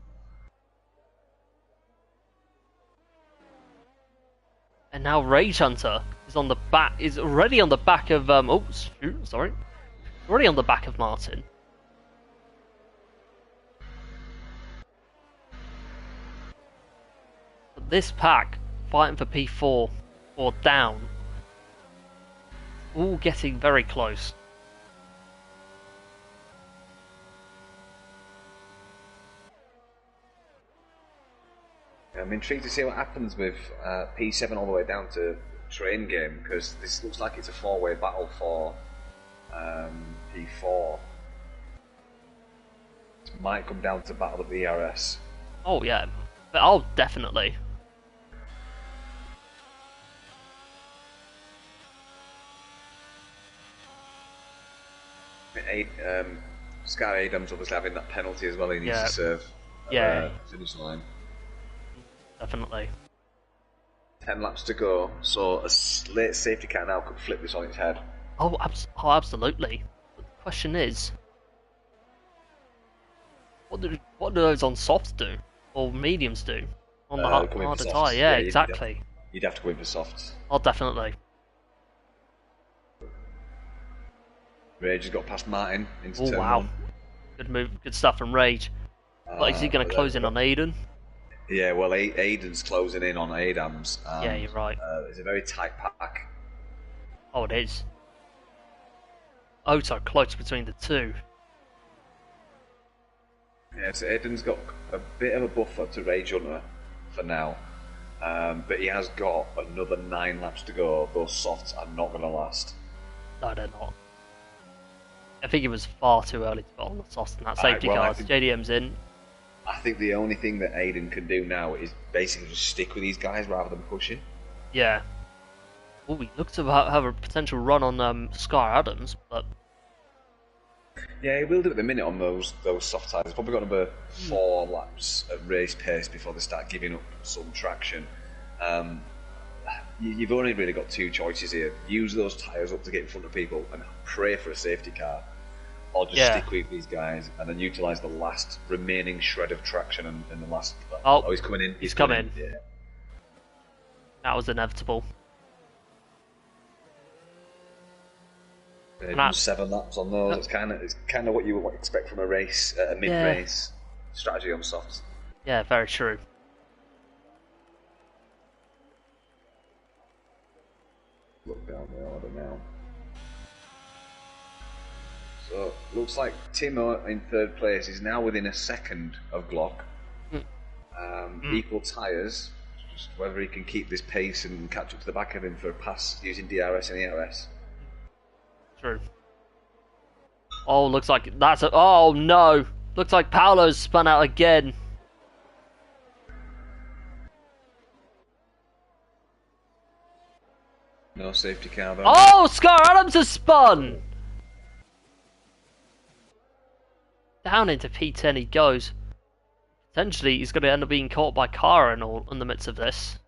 And now Rage Hunter is on the back. Is already on the back of oh shoot, sorry. Already on the back of Martin. But this pack fighting for P4 or down. All getting very close. I'm intrigued to see what happens with P7 all the way down to Train Game, because this looks like it's a four-way battle for P4. It might come down to battle of the ERS. Oh yeah, oh definitely. Scar Adams obviously having that penalty as well. He needs to serve finish line. Definitely. 10 laps to go, so a late safety car now could flip this on its head. Oh, absolutely. But the question is, what do those on softs do, or mediums do, on the harder tyre? Yeah, exactly. You'd have to go in for softs. Oh, definitely. Rage has got past Martin into turn wow. 1. Good move, good stuff from Rage. But is he going to close in on Aiden? Yeah, well, Aiden's closing in on Adams. Yeah, you're right. It's a very tight pack. Oh, it is. Oh, so close between the two. Yeah, so Aiden's got a bit of a buffer to Rage Hunter for now. But he has got another 9 laps to go. Those softs are not going to last. No, they're not. I think it was far too early to put on the softs in that safety car. JDM's in. I think the only thing that Aiden can do now is basically just stick with these guys rather than pushing. Yeah. Oh, he looks to have a potential run on Scar Adams, but yeah, he will do at the minute on those soft tyres. He's probably got another 4 laps at race pace before they start giving up some traction. You've only really got 2 choices here: use those tyres up to get in front of people and pray for a safety car, or just stick with these guys and then utilise the last remaining shred of traction in the last. Oh, he's coming in. He's coming. In. Yeah. That was inevitable. 7 laps on those. It's kind of what you would expect from a race, a mid-race strategy on softs. Yeah, very true. Look down the order now. So looks like Timo in 3rd place is now within a second of Glock. Equal tyres. Just whether he can keep this pace and catch up to the back of him for a pass using DRS and ERS. True. Oh, looks like that's a. Oh no! Looks like Paolo's spun out again. No safety car though. Oh, Scar Adams has spun! Down into P10 he goes. Potentially he's going to end up being caught by Kara in the midst of this.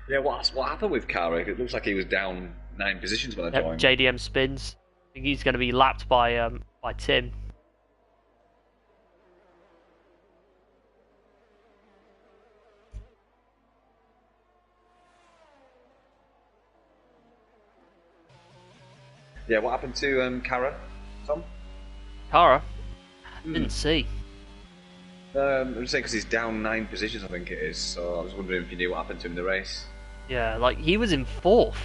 Yeah, what happened with Kara? It looks like he was down 9 positions when I joined. JDM spins. I think he's going to be lapped by Tim. Yeah, what happened to Kara, Tom? Kara? Didn't see. I'm just saying because he's down 9 positions, I think it is. So I was wondering if you knew what happened to him in the race. Yeah, like he was in 4th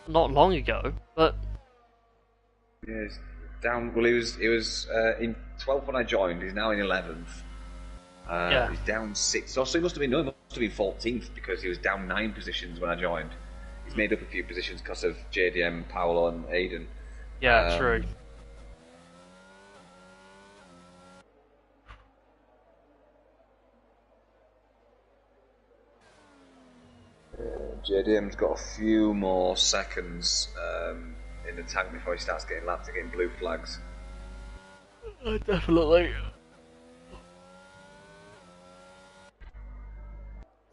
not long ago, but yeah, down. Well, he was in 12th when I joined. He's now in 11th. Yeah. He's down 6. So he must have been 14th because he was down 9 positions when I joined. He's made up a few positions because of JDM, Paolo, and Aiden. Yeah, true. JDM's got a few more seconds in the tank before he starts getting lapped again, blue flags. Definitely.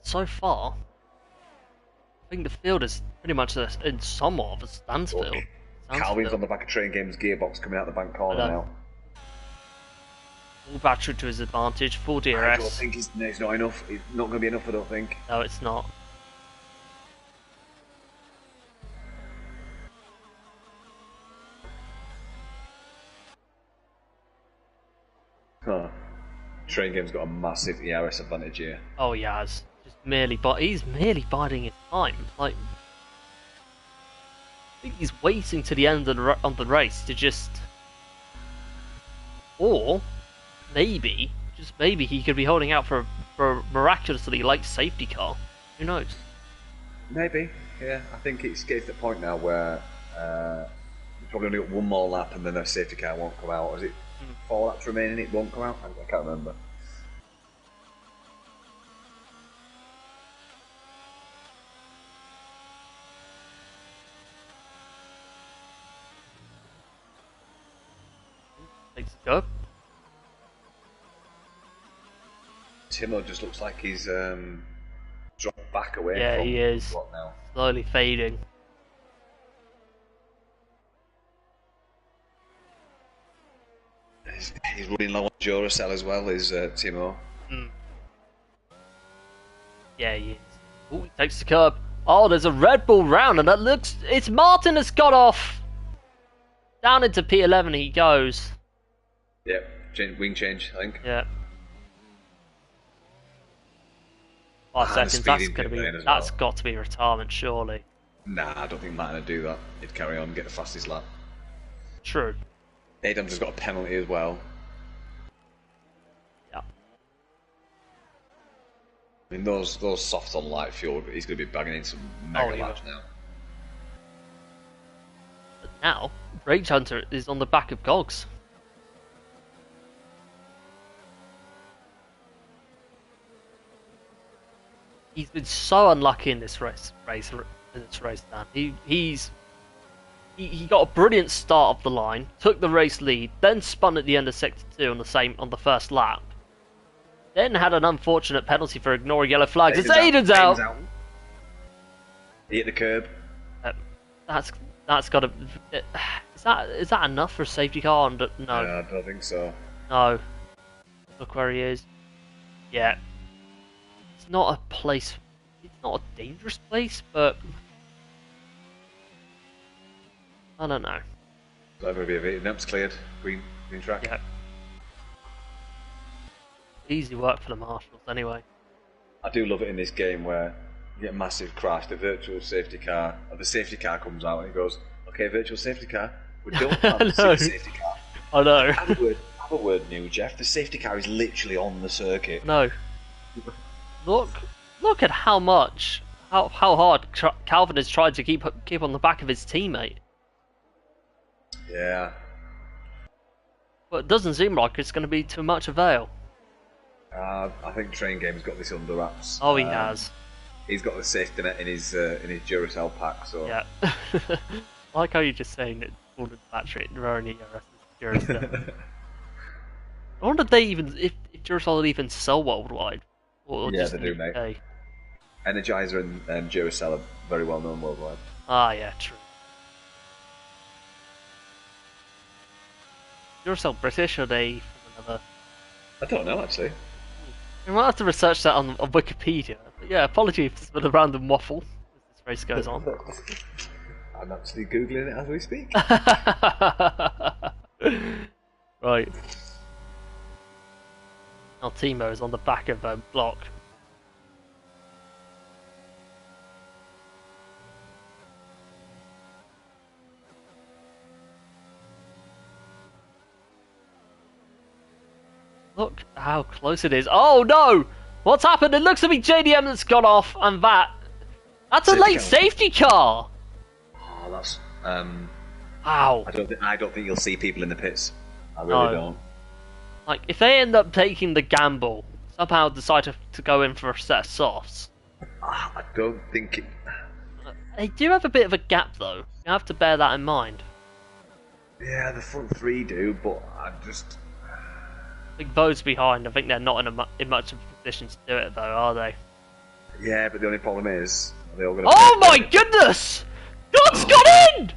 So far, I think the field is pretty much in somewhat of a standstill. Calvin's on the back of Train Games gearbox coming out the bank corner now. Full battery to his advantage, full DRS. I don't think it's not enough. It's not going to be enough, I don't think. No, it's not. Huh. Train Game's got a massive ERS advantage here. Oh, he has. He's merely biding his time. Like, I think he's waiting to the end of the race to just, or maybe, just maybe, he could be holding out for a miraculously late safety car. Who knows? Maybe. Yeah, I think it's getting to the point now where we've probably only got one more lap and then a safety car won't come out. Is it 4 laps remaining? It won't come out. I can't remember. Takes a go. Timo just looks like he's dropped back away. Yeah, from he is. what now? Slowly fading. He's running low on Duracell as well, is Timo. Yeah, he is. Oh, he takes the curb. Oh, there's a Red Bull round, and it's Martin has got off. Down into P11 he goes. Yep, wing change, I think. Yeah. 5 seconds. That's got to be retirement, surely. Nah, I don't think Martin would do that. He'd carry on, get the fastest lap. True. Adams has got a penalty as well. Yeah. I mean, those softs on light fuel, he's going to be bagging in some mega laps now. But now, Rage Hunter is on the back of Gogs. He's been so unlucky in this race, Dan. He got a brilliant start of the line, took the race lead, then spun at the end of sector 2 on the first lap. Then had an unfortunate penalty for ignoring yellow flags. It's Aiden's out. He hit the curb. That's got to. Is that enough for a safety car? No. I don't think so. No. Look where he is. Yeah. It's not a place. It's not a dangerous place, but I don't know. That would be a bit. Nope's cleared. Green track. Yeah. Easy work for the marshals, anyway. I do love it in this game where you get a massive crash. The virtual safety car, or the safety car comes out and it goes, "Okay, virtual safety car. We don't have a safety car." I know. Have a word, new Jeff. The safety car is literally on the circuit. No. Look at how hard Calvin has tried to keep on the back of his teammate. Yeah. But it doesn't seem like it's going to be too much avail. I think Train Game's got this under wraps. Oh, he has. He's got the safety net in his Duracell pack. So yeah. I like how you're just saying that all the battery and only Duracell. I wonder if Duracell would even sell worldwide. Or yeah, just they do, mate. UK. Energizer and Duracell are very well known worldwide. Ah, yeah, true. Duracell British or are they from another? I don't know actually. We might have to research that on Wikipedia. But yeah, apologies for the random waffle as this race goes on. I'm actually googling it as we speak. Right. Now Timo is on the back of a block. Look how close it is. Oh no! What's happened? It looks to be JDM that's gone off, and that's a late safety car. Oh, that's Wow. I don't think you'll see people in the pits. I really don't. Like, if they end up taking the gamble, somehow decide to go in for a set of softs. I don't think it... They do have a bit of a gap, though. You have to bear that in mind. Yeah, the front three do, but I just... I think those behind, I think they're not in much of a position to do it, though, are they? Yeah, but the only problem is... Are they all gonna oh my goodness! God's got in!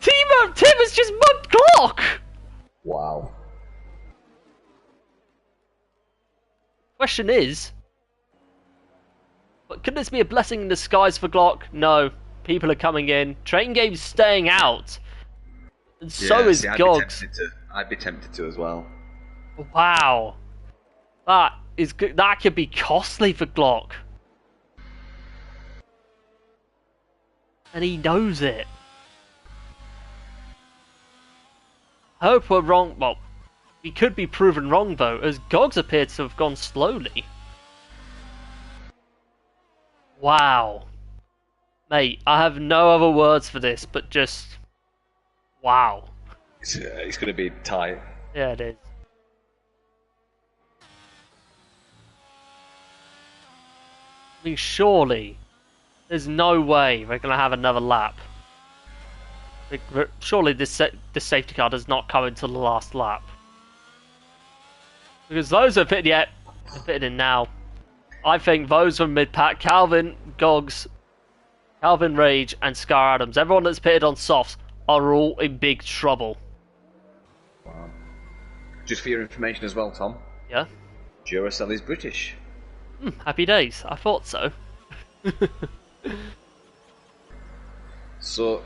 Tim has just mugged Glock! Wow. Question is... But could this be a blessing in disguise for Glock? No. People are coming in. Train Game's staying out. And so is Gogs. I'd be tempted to as well. Wow. That could be costly for Glock. And he knows it. I hope we're wrong. Well, we could be proven wrong though, as Gogs appeared to have gone slowly. Wow. Mate, I have no other words for this, but just... wow. It's going to be tight. Yeah, it is. I mean, surely, there's no way they're going to have another lap. Surely this safety car does not come until the last lap. Because those are fitted in now. I think those from mid-pack, Calvin, Gogs, Calvin Rage, and Scar Adams, everyone that's pitted on softs, are all in big trouble. Wow. Just for your information as well, Tom. Yeah? Duracell is British. Happy days. I thought so. So,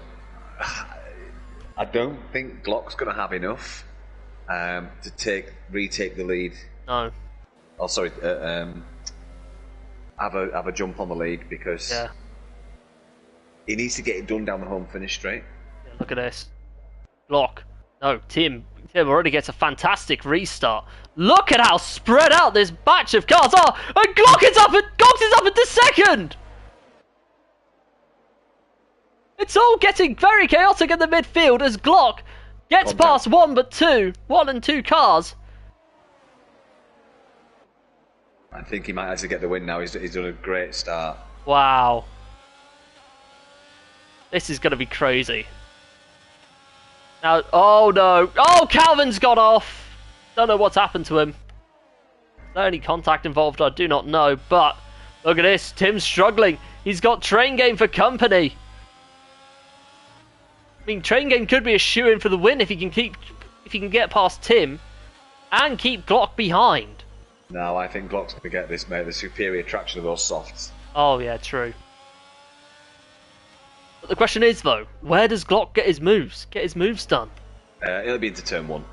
I don't think Glock's going to have enough to retake the lead. No. Oh, sorry. Have a jump on the lead because he needs to get it done down the home finish straight. Yeah, look at this. Glock. No, Tim already gets a fantastic restart. Look at how spread out this batch of cars are, and Gogs is up into second. It's all getting very chaotic in the midfield as Glock gets past one and two cars. I think he might actually get the win now. He's done a great start. Wow. This is going to be crazy. Now, oh no. Oh, Calvin's gone off. Don't know what's happened to him. Is there any contact involved? I do not know. But look at this. Tim's struggling. He's got Train Game for company. I mean, Train Game could be a shoe-in for the win if he can get past Tim and keep Glock behind. No, I think Glock's going to get this, mate. The superior traction of those softs. Oh yeah, true. But the question is, though, where does Glock get his moves? Get his moves done? It'll be into turn one.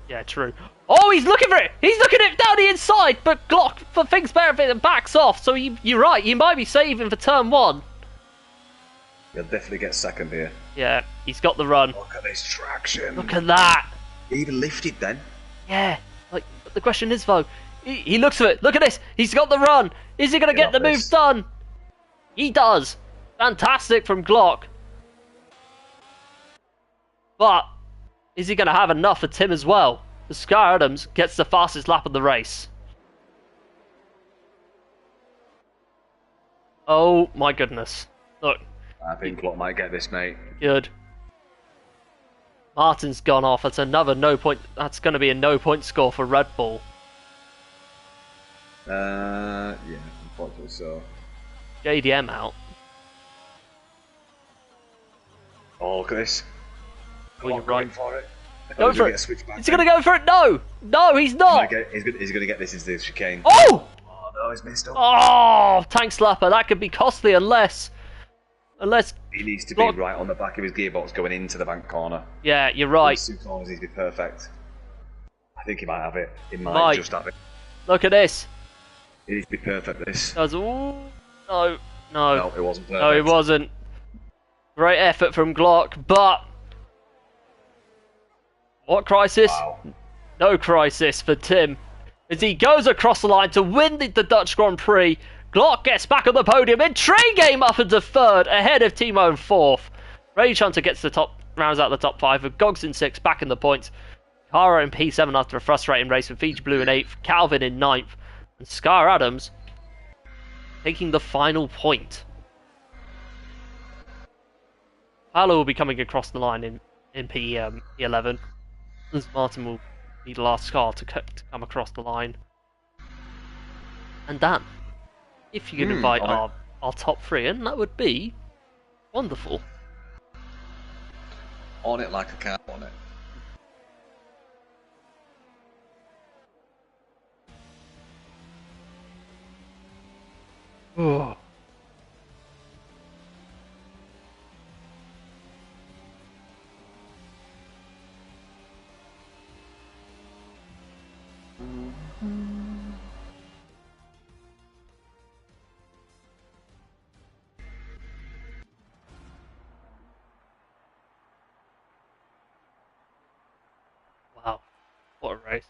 Yeah, true. Oh, he's looking for it! He's looking at it down the inside, but Glock, for things better, and backs off. So you're right, he might be saving for turn one. He'll definitely get second here. Yeah, he's got the run. Look at this traction. Look at that. He even lifted then. Yeah. Like, the question is, though, he looks at it. Look at this. He's got the run. Is he going to get the move done? He does. Fantastic from Glock. But is he going to have enough for Tim as well? The Scar Adams gets the fastest lap of the race. Oh my goodness. Look. I think Glock might get this, mate. Good. Martin's gone off. That's another no point. That's going to be a no point score for Red Bull. Yeah, unfortunately so. JDM out. Oh, look at this. Oh, you're right. For it. Go for it. Is he going to go for it? No! No, he's not! He's going to get this into the chicane. Oh! Oh, no, he's missed up. Oh! Tank slapper. That could be costly unless... He needs to be right on the back of his gearbox going into the bank corner. Yeah, you're right. Those two corners need to be perfect. I think he might have it. He might just have it. Look at this. It needs to be perfect, this. No, No, it wasn't perfect. No, it wasn't. Great effort from Glock, but... What crisis? Wow. No crisis for Tim. as he goes across the line to win the Dutch Grand Prix. Glock gets back on the podium, and Train Game up into third, ahead of Timo in fourth. Rage Hunter gets rounds out the top five, with Gogs in sixth, back in the points. Kara in P7 after a frustrating race, with Fiji Blue in eighth, Calvin in ninth, and Scar Adams taking the final point. Paolo will be coming across the line in P11, as Martin will be the last car to come across the line. And Dan, if you could invite our top three in, that would be wonderful. On it like a cat on it. Oh. Wow, what a race.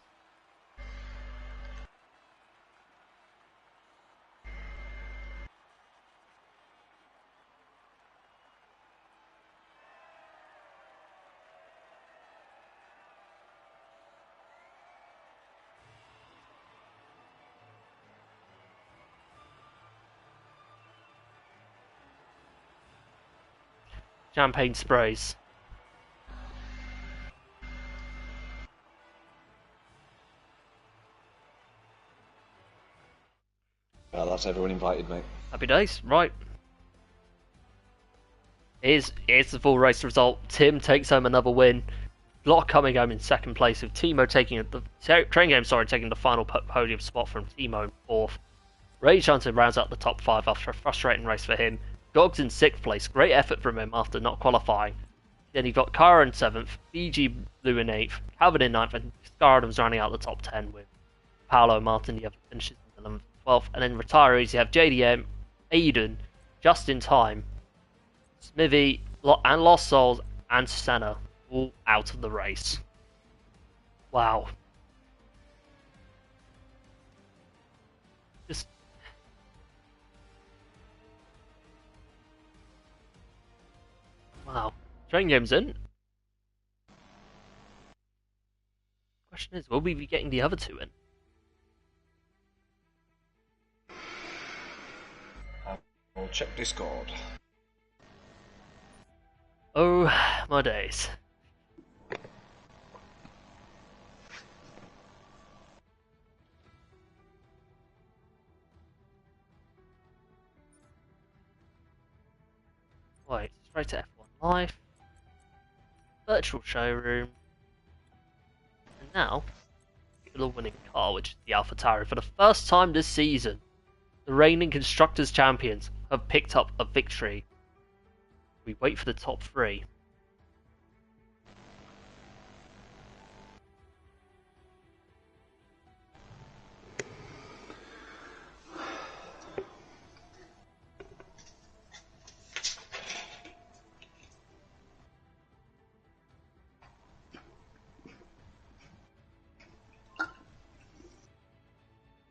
Champagne sprays. Well, that's everyone invited, mate. Happy days, right. Here's the full race result. Tim takes home another win. Glock coming home in second place, with Timo taking taking the final podium spot from Timo in fourth. Rage Hunter rounds out the top five after a frustrating race for him. Gogs in sixth place, great effort from him after not qualifying. Then you've got Kara in seventh, Fiji Blue in eighth, Calvin in ninth, and Scar Adams rounding out the top 10 with Paolo Martin, the other finishes in 11th, 12th. And then retirees, you have JDM, Aiden, Just in Time, Smithy, and Lost Souls, and Senna all out of the race. Wow. Just... wow. Train Game's in. Question is, will we be getting the other two in? I'll check Discord. Oh, my days. Right, straight to F1 Live. Virtual showroom. And now, for the winning car, which is the AlphaTauri. For the first time this season, the reigning Constructors' Champions have picked up a victory. We wait for the top three.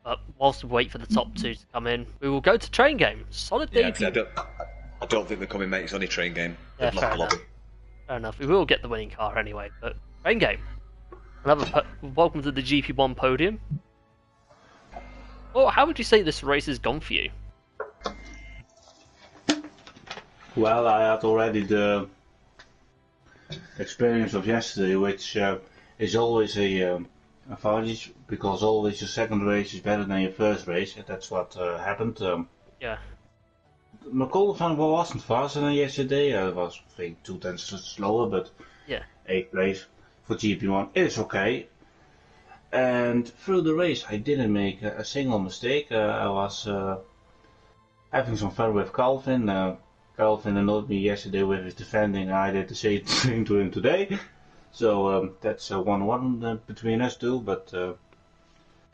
But whilst we wait for the top two to come in, we will go to Train Game. Solid debut. I don't think they're coming, mate. It's only Train Game. Yeah, fair enough. Fair enough. We will get the winning car anyway, but Train Game. Welcome to the GP1 podium. Well, how would you say this race has gone for you? Well, I had already the experience of yesterday, which is always a advantage, because always your second race is better than your first race, and that's what happened. Yeah. My qualifying wasn't faster than yesterday. I was, I think, 2 tenths slower, but yeah, 8th place for GP1 is okay. And through the race, I didn't make a single mistake. I was having some fun with Calvin. Calvin annoyed me yesterday with his defending. I did the same thing to him today. So that's 1-1 between us two. But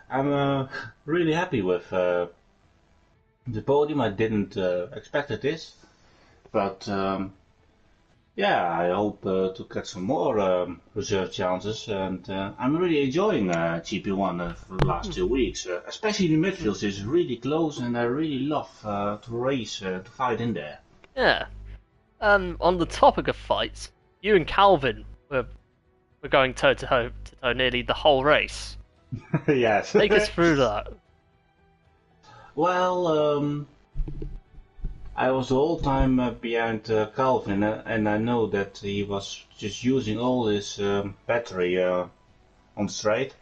I'm really happy with the podium. I didn't expect this, but Yeah, I hope to get some more reserve chances, and I'm really enjoying GP1 for the last 2 weeks. Especially the midfield is really close, and I really love to race, to fight in there. Yeah. On the topic of fights, you and Calvin were going toe to toe nearly the whole race. Yes. Take us through that. Well, I was the whole time behind Calvin, and I know that he was just using all his battery on straight,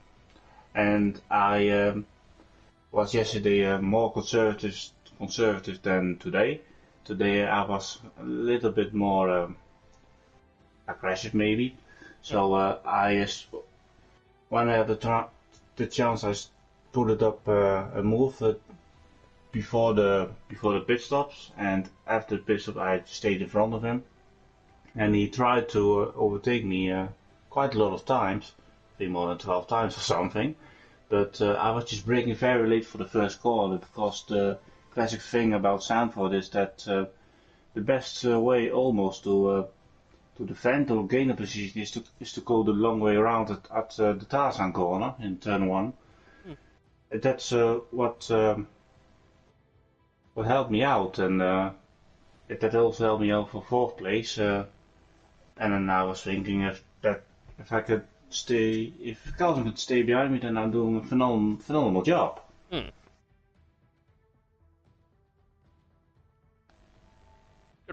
and I was yesterday more conservative than today. Today I was a little bit more aggressive, maybe. So when I had the chance, I put it up a move before the pit stops, and after the pit stop I stayed in front of him, and he tried to overtake me quite a lot of times, I think more than 12 times or something. But I was just braking very late for the first corner, because the classic thing about Sanford is that the best way almost to defend or gain a position is to go the long way around at the Tarzan corner in turn 1. That's what helped me out, and that also helped me out for 4th place. And then I was thinking if Calvin could stay behind me, then I'm doing a phenomenal job. Good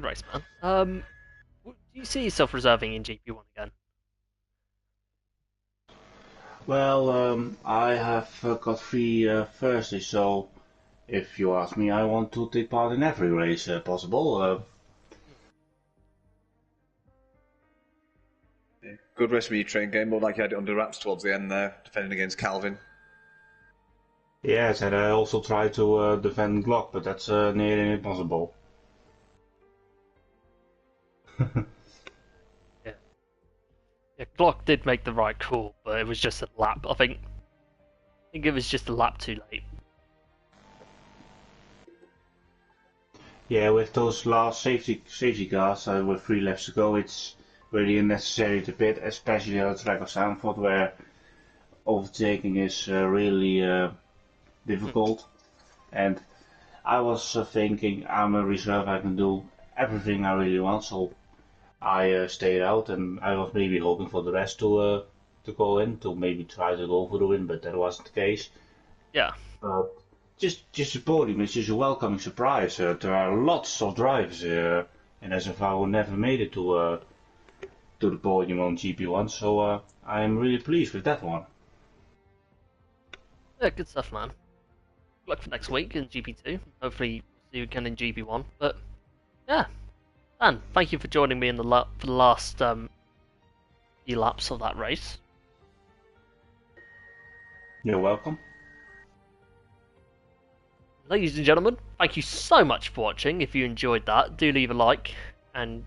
race, man. Do you see yourself reserving in GP1 again? Well, I have got 3 Thursdays, so if you ask me, I want to take part in every race possible. Good rest of your train game, looked like you had it under wraps towards the end there, defending against Calvin. Yes, and I also tried to defend Glock, but that's nearly impossible. Yeah, Glock did make the right call, but it was just a lap. I think it was just a lap too late. Yeah, with those last safety cars with 3 laps to go, it's really unnecessary to pit, especially at the track of Sanford, where overtaking is really difficult. And I was thinking, I'm a reserve, I can do everything I really want, so I stayed out, and I was maybe hoping for the rest to go in, to maybe try to go for the win, but that wasn't the case. Yeah. Just the podium is just a welcoming surprise. There are lots of drivers in SFR who never made it to the podium on GP1, so I am really pleased with that one. Yeah, good stuff, man. Good luck for next week in GP2. Hopefully, we'll see you again in GP1. But yeah, Dan, thank you for joining me in for the last few laps of that race. You're welcome. Ladies and gentlemen, thank you so much for watching. If you enjoyed that, do leave a like, and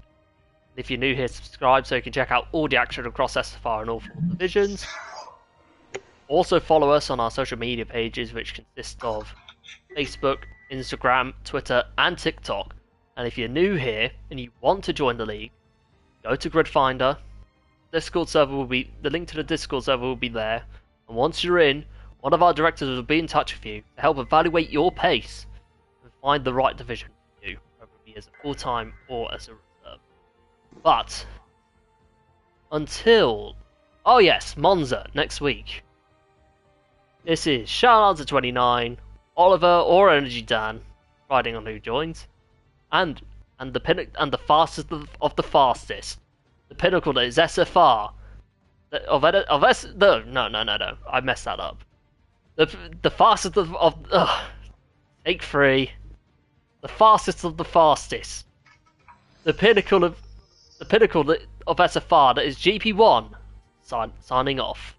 if you're new here, subscribe so you can check out all the action across SFR and all 4 divisions. Also follow us on our social media pages, which consist of Facebook, Instagram, Twitter, and TikTok. And if you're new here and you want to join the league, go to Grid Finder. Discord server the link to the Discord server will be there. And once you're in, one of our directors will be in touch with you to help evaluate your pace and find the right division for you, whether it be as a full-time or as a reserve. But until Monza next week. This is Charlotte 29, Oliver or Energy Dan, riding on who joins, and the fastest of the fastest, the pinnacle that is SFR. No, I messed that up. The fastest of take 3, the fastest of the fastest, the pinnacle of SFR that is GP1. Signing off.